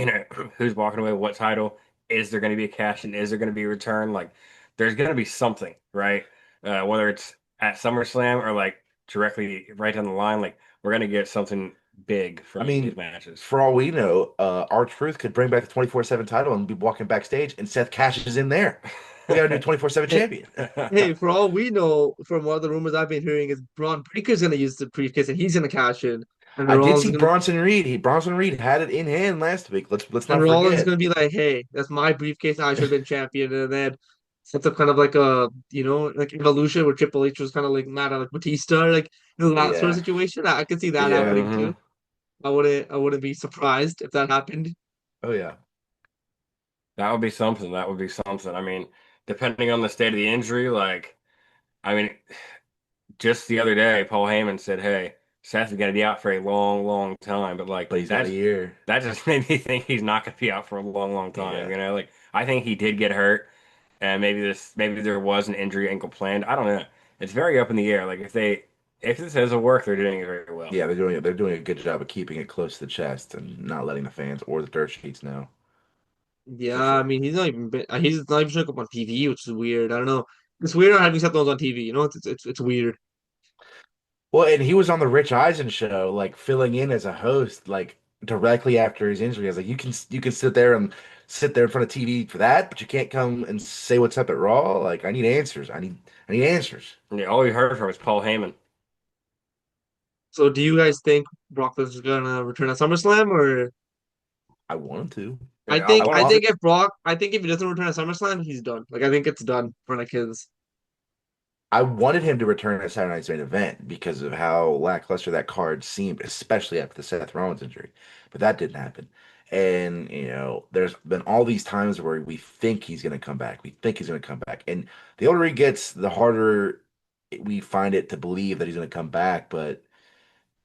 who's walking away with what title. Is there going to be a cash in? Is there going to be a return? Like there's going to be something, right? Whether it's at SummerSlam or like directly right down the line, like we're going to get something big I from these mean, matches. for all we know, R-Truth could bring back the 24/7 title and be walking backstage, and Seth Cash is in there. We got a new 24/7 Hey, champion. hey, for all we know, from what the rumors I've been hearing, is Braun Breaker's gonna use the briefcase and he's gonna cash in, and I did Raw's see gonna Bronson Reed. Bronson Reed had it in hand last week. Let's and not Rollins forget. gonna be like, "Hey, that's my briefcase. I should have been champion." And then sets up kind of like a like evolution where Triple H was kind of like mad at like Batista, like that sort of Yeah, situation. I could see that yeah. happening hmm too. I wouldn't be surprised if that happened. Oh yeah. That would be something. That would be something. I mean, depending on the state of the injury, like, I mean, just the other day, Paul Heyman said, "Hey, Seth is going to be out for a long, long time." But like But he's got a that's year. that just made me think he's not going to be out for a long, long time. Yeah. You know, like I think he did get hurt, and maybe there was an injury ankle planned. I don't know. It's very up in the air. Like if this doesn't work, they're doing it very well. Yeah, they're doing a good job of keeping it close to the chest and not letting the fans or the dirt sheets know Yeah, for I sure. mean he's not even showing up on TV, which is weird. I don't know. It's weird not having something on TV. It's weird. Well, and he was on the Rich Eisen show, like filling in as a host, like directly after his injury. I was like, you can sit there in front of TV for that, but you can't come and say what's up at Raw. Like, I need answers. I need answers. Yeah, all we heard from is Paul Heyman. So do you guys think Brock Lesnar's gonna return at SummerSlam or I want him to. I Yeah, I think I want I to want. see. think I think if he doesn't return at SummerSlam, he's done. Like I think it's done for like his. I wanted him to return at Saturday Night's main event because of how lackluster that card seemed, especially after the Seth Rollins injury. But that didn't happen. And, there's been all these times where we think he's going to come back. We think he's going to come back. And the older he gets, the harder we find it to believe that he's going to come back. But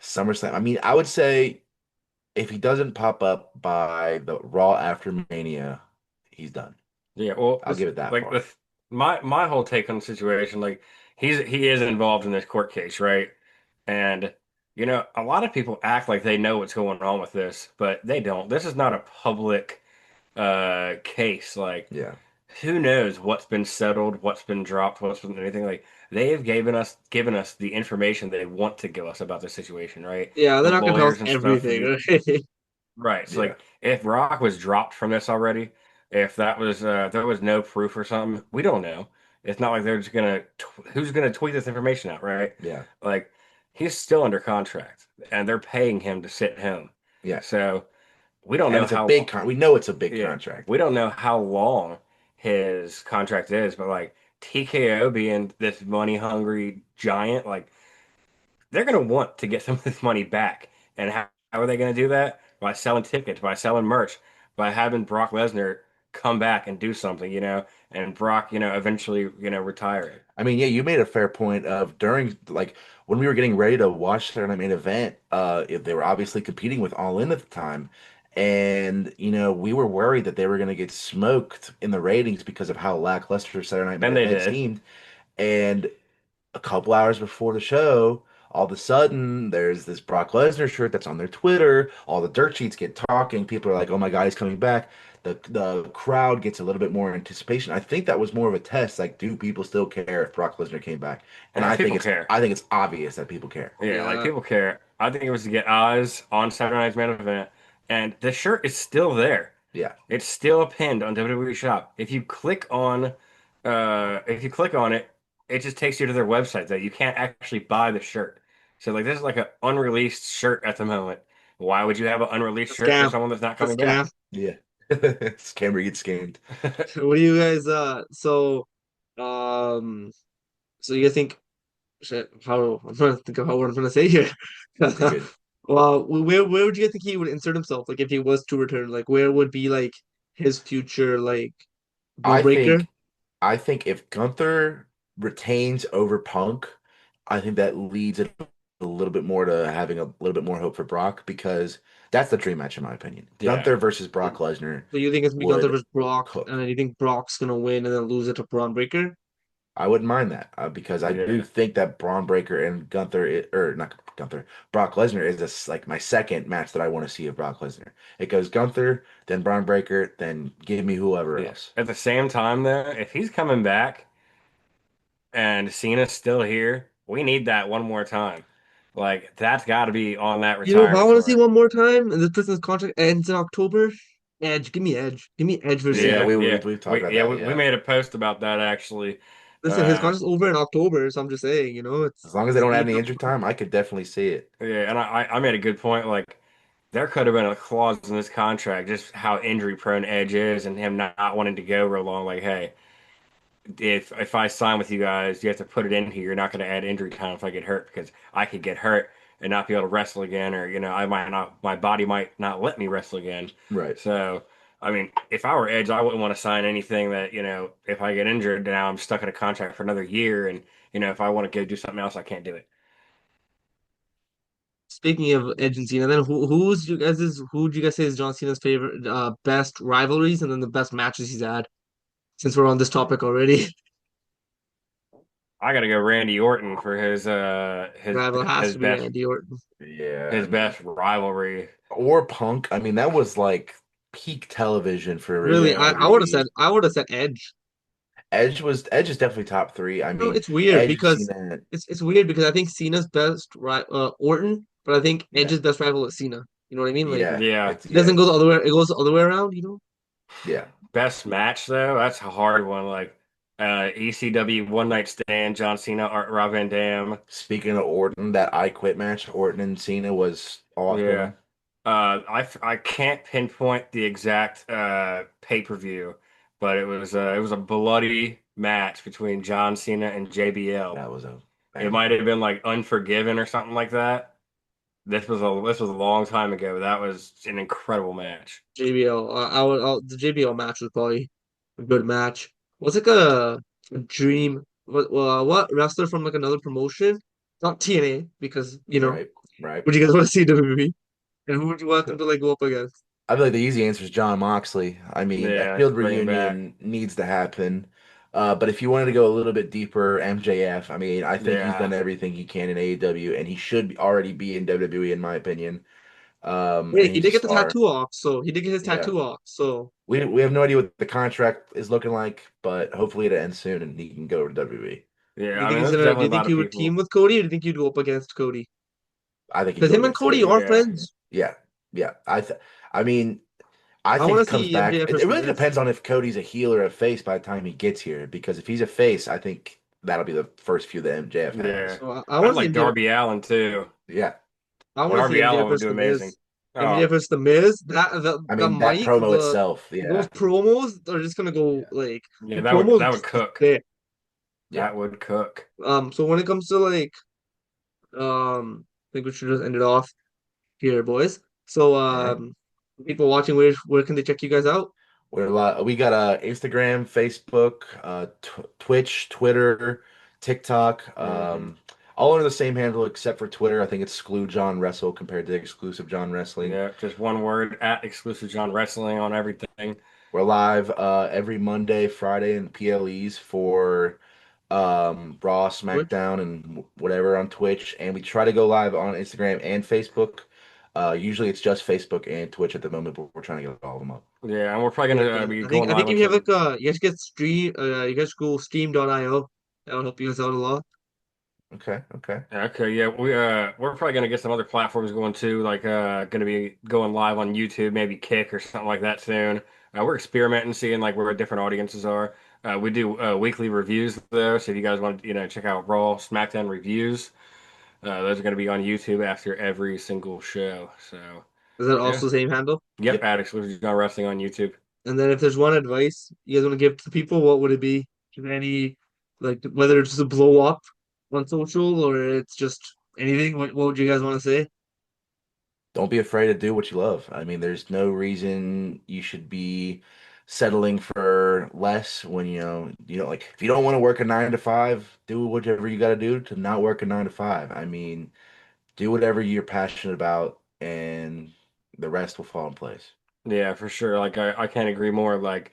SummerSlam, I mean, I would say if he doesn't pop up by the Raw after Mania, he's done. Yeah, well, I'll this give it that like far. my whole take on the situation, like he is involved in this court case, right? And a lot of people act like they know what's going on with this, but they don't. This is not a public case. Like Yeah. who knows what's been settled, what's been dropped, what's been anything. Like they've given us the information they want to give us about the situation, right? Yeah, The they're not gonna tell us lawyers and stuff. everything. Right? Right. So Yeah. like if Rock was dropped from this already, if there was no proof or something, we don't know. It's not like they're just gonna who's gonna tweet this information out, right? Yeah. Like he's still under contract and they're paying him to sit home. Yeah. So we don't And know it's a big how con. We know it's a big yeah, contract. we don't know how long his contract is, but like TKO being this money hungry giant, like they're going to want to get some of this money back. And how are they going to do that? By selling tickets, by selling merch, by having Brock Lesnar come back and do something, and Brock, eventually, retire. I mean, yeah, you made a fair point of during like when we were getting ready to watch Saturday Night Main Event, they were obviously competing with All In at the time. And, we were worried that they were going to get smoked in the ratings because of how lackluster Saturday Night Main And they Event did. seemed. And a couple hours before the show, all of a sudden there's this Brock Lesnar shirt that's on their Twitter. All the dirt sheets get talking. People are like, "Oh my God, he's coming back." The crowd gets a little bit more anticipation. I think that was more of a test. Like, do people still care if Brock Lesnar came back? And Yeah, people care. I think it's obvious that people care. Yeah, like Yeah, people care. I think it was to get eyes on Saturday Night's main event, and the shirt is still there. Yeah, It's still pinned on WWE Shop. If you click on it, it just takes you to their website that you can't actually buy the shirt. So like this is like an unreleased shirt at the moment. Why would you have an unreleased a shirt for scam. someone that's not A coming scam. back? yeah. Scammer gets scammed. What do you guys um so you guys think shit, how I'm trying to think of how what I'm trying to say here. You're good. Well, where would you guys think he would insert himself? Like if he was to return, like where would be like his future like deal I breaker? think I think if Gunther retains over Punk, I think that leads it a little bit more to having a little bit more hope for Brock because that's the dream match in my opinion. Yeah. Gunther versus So Brock Lesnar you think it's gonna be Gunther would versus Brock, and cook. then you think Brock's gonna win and then lose it to Braun Breaker? I wouldn't mind that because I do Yeah. think that Braun Breaker and or not Gunther, Brock Lesnar is like my second match that I want to see of Brock Lesnar. It goes Gunther, then Braun Breaker, then give me whoever Yeah. else. At the same time, though, if he's coming back and Cena's still here, we need that one more time. Like that's got to be on that You know, if I retirement want to see tour. one more time, and this person's contract ends in October, Edge, give me Edge versus Yeah, Cena. we've talked about that. We Yeah, made a post about that actually. Listen, his Uh, contract's over in October, so I'm just saying, as long as they it's don't add any injury AEW. time, I could definitely see it. yeah, and I made a good point. Like there could have been a clause in this contract, just how injury prone Edge is, and him not wanting to go real long. Like, hey, if I sign with you guys, you have to put it in here. You're not going to add injury time if I get hurt because I could get hurt and not be able to wrestle again, or I might not, my body might not let me wrestle again. Right. So, I mean, if I were Edge, I wouldn't want to sign anything that if I get injured, now I'm stuck in a contract for another year, and if I want to go do something else, I can't do it. Speaking of Edge and Cena, then who would you guys say is John Cena's favorite best rivalries and then the best matches he's had? Since we're on this topic already, I got to go Randy Orton for rival has his to be best Randy Orton. Yeah, I his mean, best rivalry. or Punk. I mean, that was like peak television for Really, Yeah. WWE. I would have said Edge. Edge is definitely top three. I No, mean, it's weird Edge and because Cena. it's weird because I think Cena's best Orton, but I think Yeah, Edge's best rival is Cena. You know what I mean? Like Yeah. it doesn't go the it's other way. It goes the other way around. yeah. Best match though, that's a hard one. Like ECW One Night Stand, John Cena, Rob Van Dam. Speaking of Orton, that I Quit match, Orton and Cena was Yeah. awesome. I can't pinpoint the exact pay-per-view, but it was a bloody match between John Cena and JBL. That was a It banger. might have been like Unforgiven or something like that. This was a long time ago. That was an incredible match. JBL. The JBL match was probably a good match. Was like a dream. What wrestler from like another promotion? Not TNA because Right, right. would you guys want to see WWE? And who would you want them to like go up against? I feel like the easy answer is John Moxley. I mean, a Yeah, Shield bring him back. reunion needs to happen. But if you wanted to go a little bit deeper, MJF, I mean, I think he's Yeah. done everything he can in AEW, and he should already be in WWE, in my opinion. Wait, And he he's a did get the star. tattoo off, so he did get his Yeah. tattoo off. So We have no idea what the contract is looking like, but hopefully it ends soon and he can go to WWE. Yeah, do you I think mean, he's there's gonna? Do definitely you a think lot of he would team people. with Cody, or do you think you'd go up against Cody? I think he'd Because go him and against Cody Cody. are Yeah. friends. Yeah, yeah. I mean, I I think want he to comes see back. MJF It versus really Miz. depends on if Cody's a heel or a face by the time he gets here. Because if he's a face, I think that'll be the first few that MJF Yeah. has. So I I'd want to see like MJF. Darby Allen too. Yeah, I want to see Darby MJF Allen would versus do the Miz. amazing. MJF Oh, versus the Miz. I The mean that mic, promo itself. those Yeah, promos are just gonna go yeah, like yeah, the promos that would just cook. there. yeah. That would cook. So when it comes to I think we should just end it off here, boys. So All right. people watching, where can they check you guys out? We got Instagram, Facebook, Twitch, Twitter, TikTok, Hmm. all under the same handle except for Twitter. I think it's Exclude John Wrestle compared to Exclusive John Wrestling. Yeah, just one word at Exclusive John Wrestling on everything. We're live every Monday, Friday, and PLEs for Raw, Twitch. SmackDown, and whatever on Twitch, and we try to go live on Instagram and Facebook. Usually it's just Facebook and Twitch at the moment, but we're trying to get all of them up. Yeah, and we're probably Yeah, gonna because be I going think live if on you have some. you guys get you guys go stream.io. That'll help you guys out a lot. Okay, okay. Okay, yeah, we're probably gonna get some other platforms going too, like gonna be going live on YouTube, maybe Kick or something like that soon. We're experimenting, seeing like where different audiences are. We do weekly reviews though, so if you guys want to check out Raw, SmackDown reviews, those are gonna be on YouTube after every single show. So Is that yeah, also the same handle? yep, Yep. at Exclusive John Wrestling on YouTube. And then if there's one advice you guys want to give to people, what would it be? Is any whether it's just a blow up on social or it's just anything? What would you guys want to say? Don't be afraid to do what you love. I mean, there's no reason you should be settling for less when you know, like if you don't want to work a 9 to 5, do whatever you got to do to not work a 9 to 5. I mean, do whatever you're passionate about, and the rest will fall in place. Yeah, for sure. Like I can't agree more. Like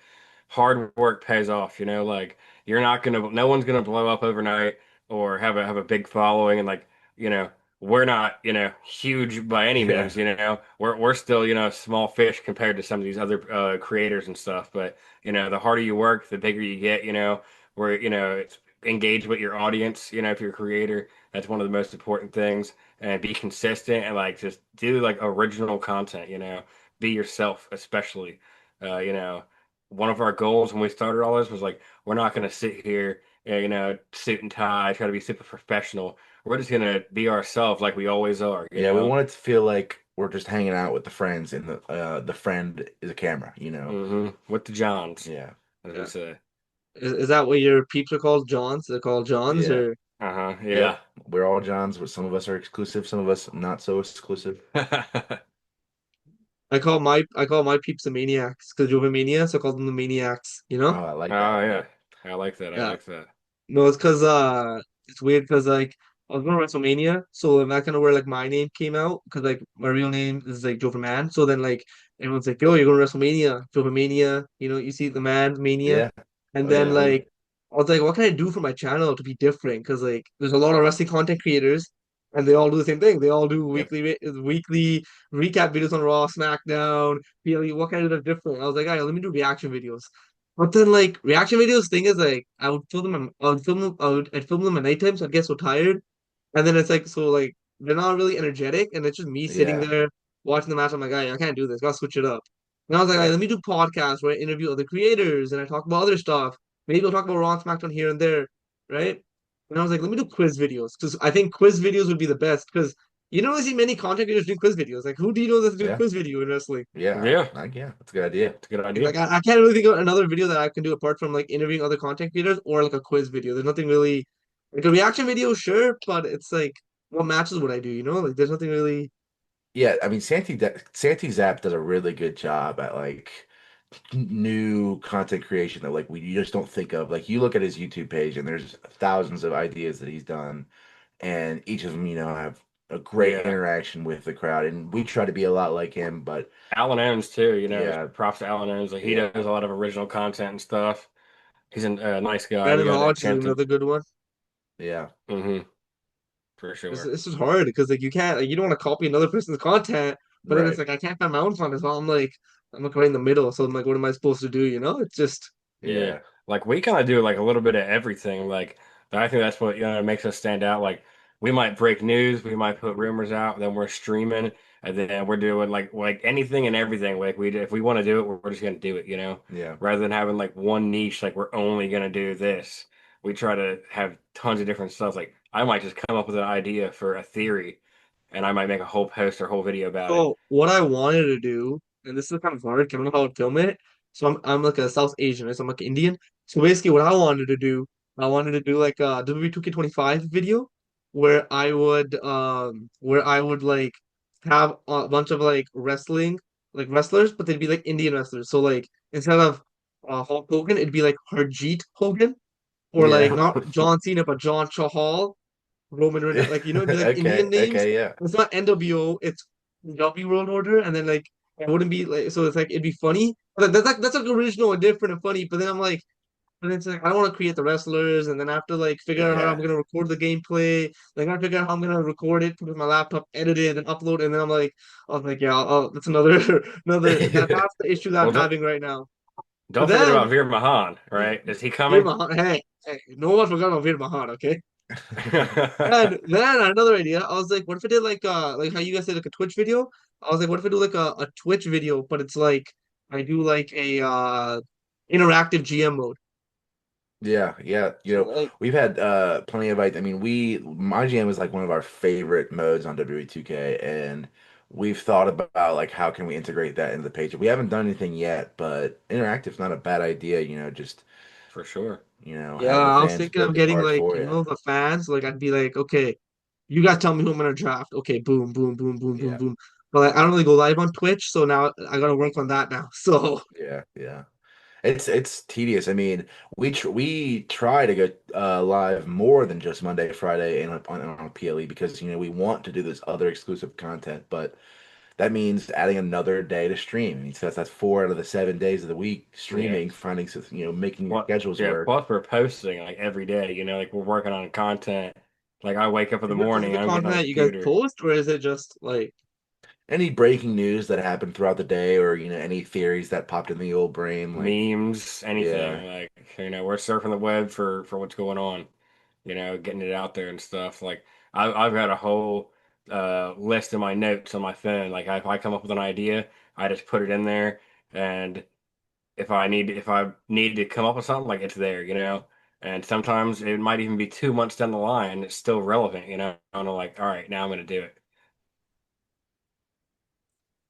hard work pays off, you know, like you're not gonna no one's gonna blow up overnight or have a big following and like, you know, we're not, you know, huge by any Yeah, means, you know. We're still, you know, small fish compared to some of these other creators and stuff. But, you know, the harder you work, the bigger you get, you know, where, you know, it's engage with your audience, you know, if you're a creator, that's one of the most important things. And be consistent and like just do like original content, you know be yourself, especially. You know, one of our goals when we started all this was like, we're not going to sit here, you know, suit and tie, try to be super professional. We're just going to be ourselves like we always are, you yeah. We know? want it to feel like we're just hanging out with the friends, and the friend is a camera. With the Johns, Yeah, as we Yeah. say. Is that what your peeps are called? Johns? They're called Johns, yeah, or Uh-huh. yep. Yeah. We're all Johns, but some of us are exclusive, some of us not so exclusive. I call my peeps the maniacs because you have a mania, so I call them the maniacs. You Oh, know? I like Oh, that. yeah. Yep. I like that. I Yeah. like that. No, it's because it's weird because like I was going to WrestleMania, so that kind of where like my name came out because like my real name is like Joe Man. So then like everyone's like, "Yo, you're going to WrestleMania, Joe Mania." You know, you see the man Mania, Yeah. and Oh then yeah. like I was like, "What can I do for my channel to be different?" Because like there's a lot of wrestling content creators, and they all do the same thing. They all do Yep. weekly recap videos on Raw, SmackDown. PLE. What can I do that's different? I was like, "All right, let me do reaction videos." But then like reaction videos thing is like I'd film them at nighttime, so I'd get so tired. And then it's like so like they're not really energetic and it's just me sitting Yeah. there watching the match. I'm like, I can't do this, gotta switch it up. And I was like, Yeah. let me do podcasts where I interview other creators and I talk about other stuff. Maybe I'll talk about Raw and SmackDown here and there, right? And I was like, let me do quiz videos because I think quiz videos would be the best because you don't really see many content creators doing quiz videos. Like, who do you know that's doing Yeah. quiz video in wrestling? Yeah. Yeah. Yeah. That's a good idea. It's a good Like idea. I can't really think of another video that I can do apart from like interviewing other content creators or like a quiz video. There's nothing really like a reaction video, sure, but it's like what matches would I do, you know? Like there's nothing really. Yeah. I mean, Santi Zap does a really good job at like new content creation that like we you just don't think of. Like you look at his YouTube page and there's thousands of ideas that he's done, and each of them, have a great Yeah. interaction with the crowd. And we try to be a lot like him, but Alan Owens too, you know, yeah, props to Alan Owens. Like he yeah, does a lot of original content and stuff. He's a nice guy. We Brandon got that Hodge is chance to. another good one. yeah, hmm for sure. It's just hard because like you can't like you don't want to copy another person's content, but then it's right, like I can't find my own content, so I'm like right in the middle. So I'm like, what am I supposed to do? You know? It's just Yeah. yeah, Like we kind of do like a little bit of everything. Like I think that's what, you know, makes us stand out. Like we might break news, we might put rumors out, then we're streaming, and then we're doing like anything and everything. Like if we want to do it, we're just gonna do it, you know? yeah. Rather than having like one niche, like we're only gonna do this. We try to have tons of different stuff. Like I might just come up with an idea for a theory, and I might make a whole post or whole video about it. so what I wanted to do, and this is kind of hard, 'cause I don't know how to film it. So I'm like a South Asian, right? So I'm like Indian. So basically what I wanted to do like a WWE 2K25 video where I would like have a bunch of like wrestling like wrestlers, but they'd be like Indian wrestlers. So like instead of Hulk Hogan, it'd be like Harjeet Hogan, or like Yeah. not John Cena, but John Chahal. Roman Reigns, like you know, it'd be like Indian Okay. names. Okay. Yeah. It's not NWO, it's W World Order, and then like it wouldn't be like so. It's like it'd be funny, but that's like original and different and funny. But then I'm like, but it's like I don't want to create the wrestlers, and then I have to like figure out how I'm Yeah. gonna record the gameplay. Like I gotta figure out how I'm gonna record it, put it on my laptop, edit it, and upload. And then I was like, yeah, that's another that's the issue that I'm Well, having right now. But don't forget then about Veer Mahan, Yeah. right? Is he Veer coming? Mahan, hey, no one forgot about Veer Mahan, okay? And then another idea, I was like, what if I did like how you guys did like a Twitch video? I was like, what if I do like a Twitch video, but it's like I do like a interactive GM mode. Yeah, yeah. So like We've had plenty of I mean, we my jam is like one of our favorite modes on WWE 2K, and we've thought about like how can we integrate that into the page. We haven't done anything yet, but interactive's not a bad idea, just For sure. yeah, have the I was fans thinking of working getting hard like, for you you. know, the fans, like I'd be like, okay, you guys tell me who I'm gonna draft. Okay, boom, boom, boom, boom, boom, Yeah, boom. But like I don't really go live on Twitch, so now I gotta work on that now. So yeah, yeah. It's tedious. I mean, we try to go live more than just Monday, Friday, and on PLE because we want to do this other exclusive content, but that means adding another day to stream. I mean, so that's 4 out of the 7 days of the week Yeah. streaming, finding making your What? schedules Yeah. work. Plus, we're posting like every day. Like we're working on content. Like I wake up in the This is morning, the I'm getting content on the that you guys computer, post, or is it just like Any breaking news that happened throughout the day, or any theories that popped in the old brain, like memes, yeah, anything. Like we're surfing the web for what's going on. Getting it out there and stuff. Like I've got a whole list in my notes on my phone. Like if I come up with an idea, I just put it in there, and if I need to come up with something, like it's there. And sometimes it might even be 2 months down the line, it's still relevant. And I'm like, all right, now I'm gonna do it.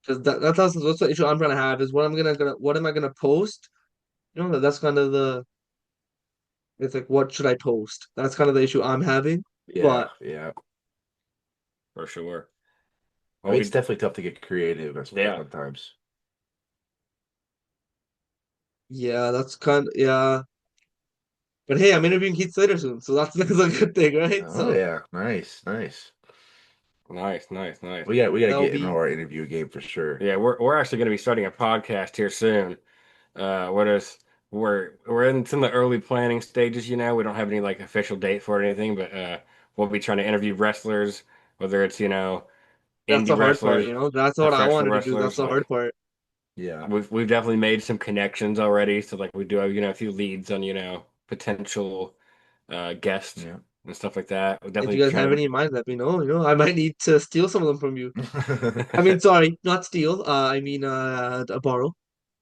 because that's the issue I'm trying to have is what am I gonna post? That's kind of the it's like what should I post? That's kind of the issue I'm having. yeah, But yeah. For sure. I Well, mean, it's definitely tough to get creative at yeah, sometimes. yeah, that's kind of yeah. But hey, I'm interviewing Keith Slater soon, so that's a good thing, right? Oh So yeah, nice, nice. nice, nice, nice. We gotta that'll get into be our interview game for sure. Yeah, we're actually going to be starting a podcast here soon. What is we're in it's in the early planning stages. We don't have any like official date for it or anything, but we'll be trying to interview wrestlers, whether it's that's indie the hard part, wrestlers, That's what I professional wanted to do. That's wrestlers. the hard Like part. Yeah, we've definitely made some connections already. So like we do have a few leads on potential guests yeah. and stuff like that. We If you definitely guys have trying any in mind, let me know. I might need to steal some of them from you. I to. mean, sorry, not steal. I mean, borrow.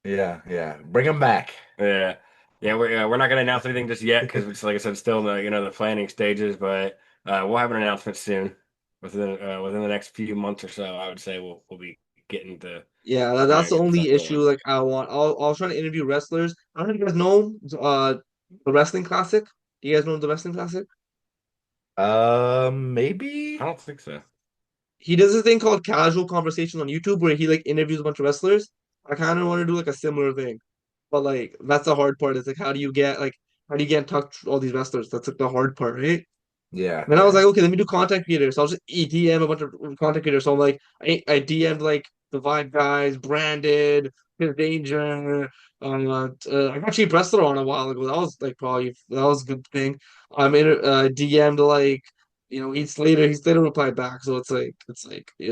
Yeah, yeah. Bring them back. Yeah, yeah, we're not gonna announce anything just yet because it's like I said, still in the planning stages. But we'll have an announcement soon, within the next few months or so. I would say we'll be getting to Yeah, that's the getting only stuff issue. going. Like I was trying to interview wrestlers. I don't know if you guys know the Wrestling Classic. Do you guys know the Wrestling Classic? I Maybe. don't think so. He does this thing called Casual Conversations on YouTube where he like interviews a bunch of wrestlers. I kind of want to do like a similar thing, but like that's the hard part. Is like how do you get in touch with all these wrestlers? That's like the hard part, right? Yeah, Then I was yeah, like, okay, let me do content creators. So I'll just DM a bunch of content creators. So I'm like, I DM'd like the Vibe guys, Branded, His Danger. I got Cheap Wrestler on a while ago. That was a good thing. DM'd like Heath Slater replied back. So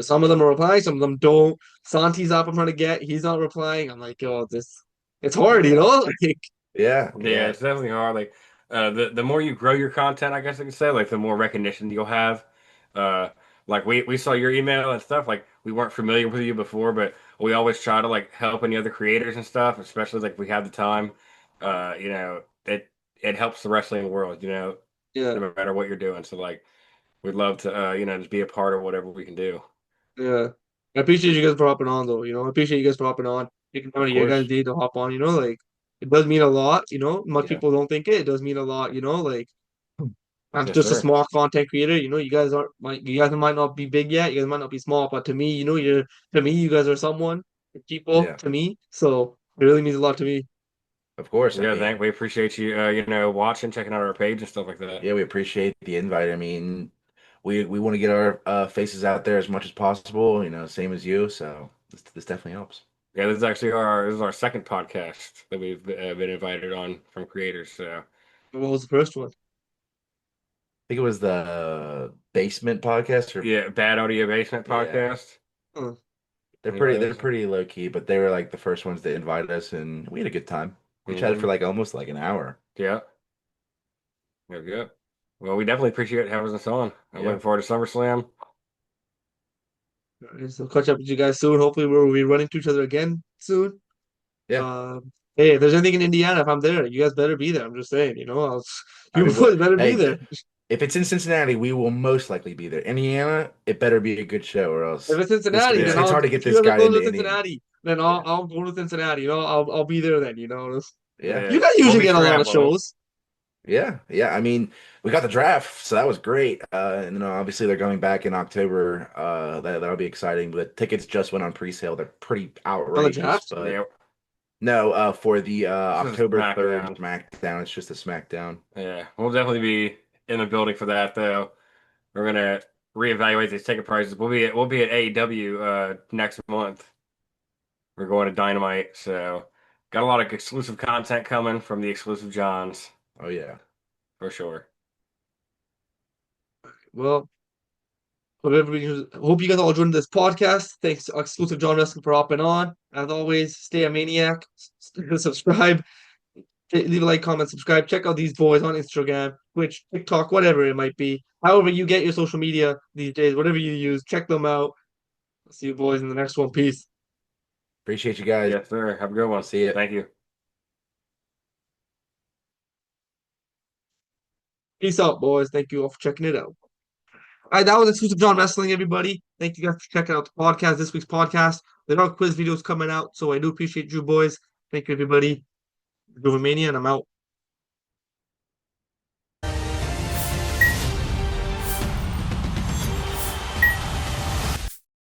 some of them are replying, some of them don't. Santi's up. I'm trying to get. He's not replying. I'm like, oh, this it's hard, yeah, Like, yeah, Yeah, yeah. it's definitely hard. Like the more you grow your content, I guess I could say, like the more recognition you'll have. Uh, like we saw your email and stuff. Like we weren't familiar with you before, but we always try to like help any other creators and stuff, especially like if we have the time. It helps the wrestling world. yeah. No matter what you're doing. So like we'd love to just be a part of whatever we can do. Yeah. I appreciate you guys for hopping on though, I appreciate you guys for hopping on. Taking time out Of of your guys' course. day to hop on, like it does mean a lot, Much Yeah. people don't think it. It does mean a lot, like I'm Yes, just a sir. small content creator, you guys might not be big yet, you guys might not be small, but to me, you guys are someone, people Yeah. to me. So it really means a lot to me. Of course. I Yeah, mean, we appreciate you watching, checking out our page and stuff like that. yeah, we appreciate the invite. I mean, we want to get our faces out there as much as possible, same as you. So this definitely helps. Yeah, this is our second podcast that we've been invited on from creators. So What was the first one? I think it was the Basement podcast or yeah, Bad Audio Basement yeah. podcast. Huh. They're Anyways, pretty low key, but they were like the first ones to invite us and we had a good time. We chatted for hmm like almost like an hour. yeah, yeah, good. Well, we definitely appreciate having us on. I'm Yeah. looking forward to SummerSlam. Alright, so catch up with you guys soon. Hopefully we'll be running to each other again soon. Yeah. Hey, if there's anything in Indiana, if I'm there, you guys better be there. I'm just saying, I you mean, boys better be hey, there. if it's in Cincinnati, we will most likely be there. Indiana, it better be a good show, or If else it's Cincinnati, then it's Yeah, hard to get if you this guys are guy close into to Indiana. Cincinnati, then Yeah, I'll go to Cincinnati. I'll be there then. yeah, You yeah. guys We'll usually be get a lot of traveling. shows. yeah, yeah. I mean, we got the draft, so that was great. And obviously they're going back in October. That'll be exciting. But tickets just went on pre-sale. They're pretty On the outrageous, draft? but Yeah, No, for the This is October 3rd SmackDown. SmackDown. It's just a SmackDown. Yeah, we'll definitely be in the building for that though. We're gonna reevaluate these ticket prices. We'll be at AEW next month. We're going to Dynamite, so got a lot of exclusive content coming from the exclusive Johns Oh yeah. for sure. Well, hope you guys all joined this podcast. Thanks, Exclusive John Wrestling, for hopping on. As always, stay a maniac. Subscribe, leave a like, comment, subscribe. Check out these boys on Instagram, Twitch, TikTok, whatever it might be. However you get your social media these days, whatever you use, check them out. I'll see you boys in the next one. Peace. Appreciate you guys. Yes, sir. Have a good one. See ya. Thank you. Peace out, boys. Thank you all for checking it out. All right, that was Exclusive John Wrestling, everybody. Thank you guys for checking out the podcast, this week's podcast. There are quiz videos coming out, so I do appreciate you boys. Thank you, everybody. Mania, and I'm out.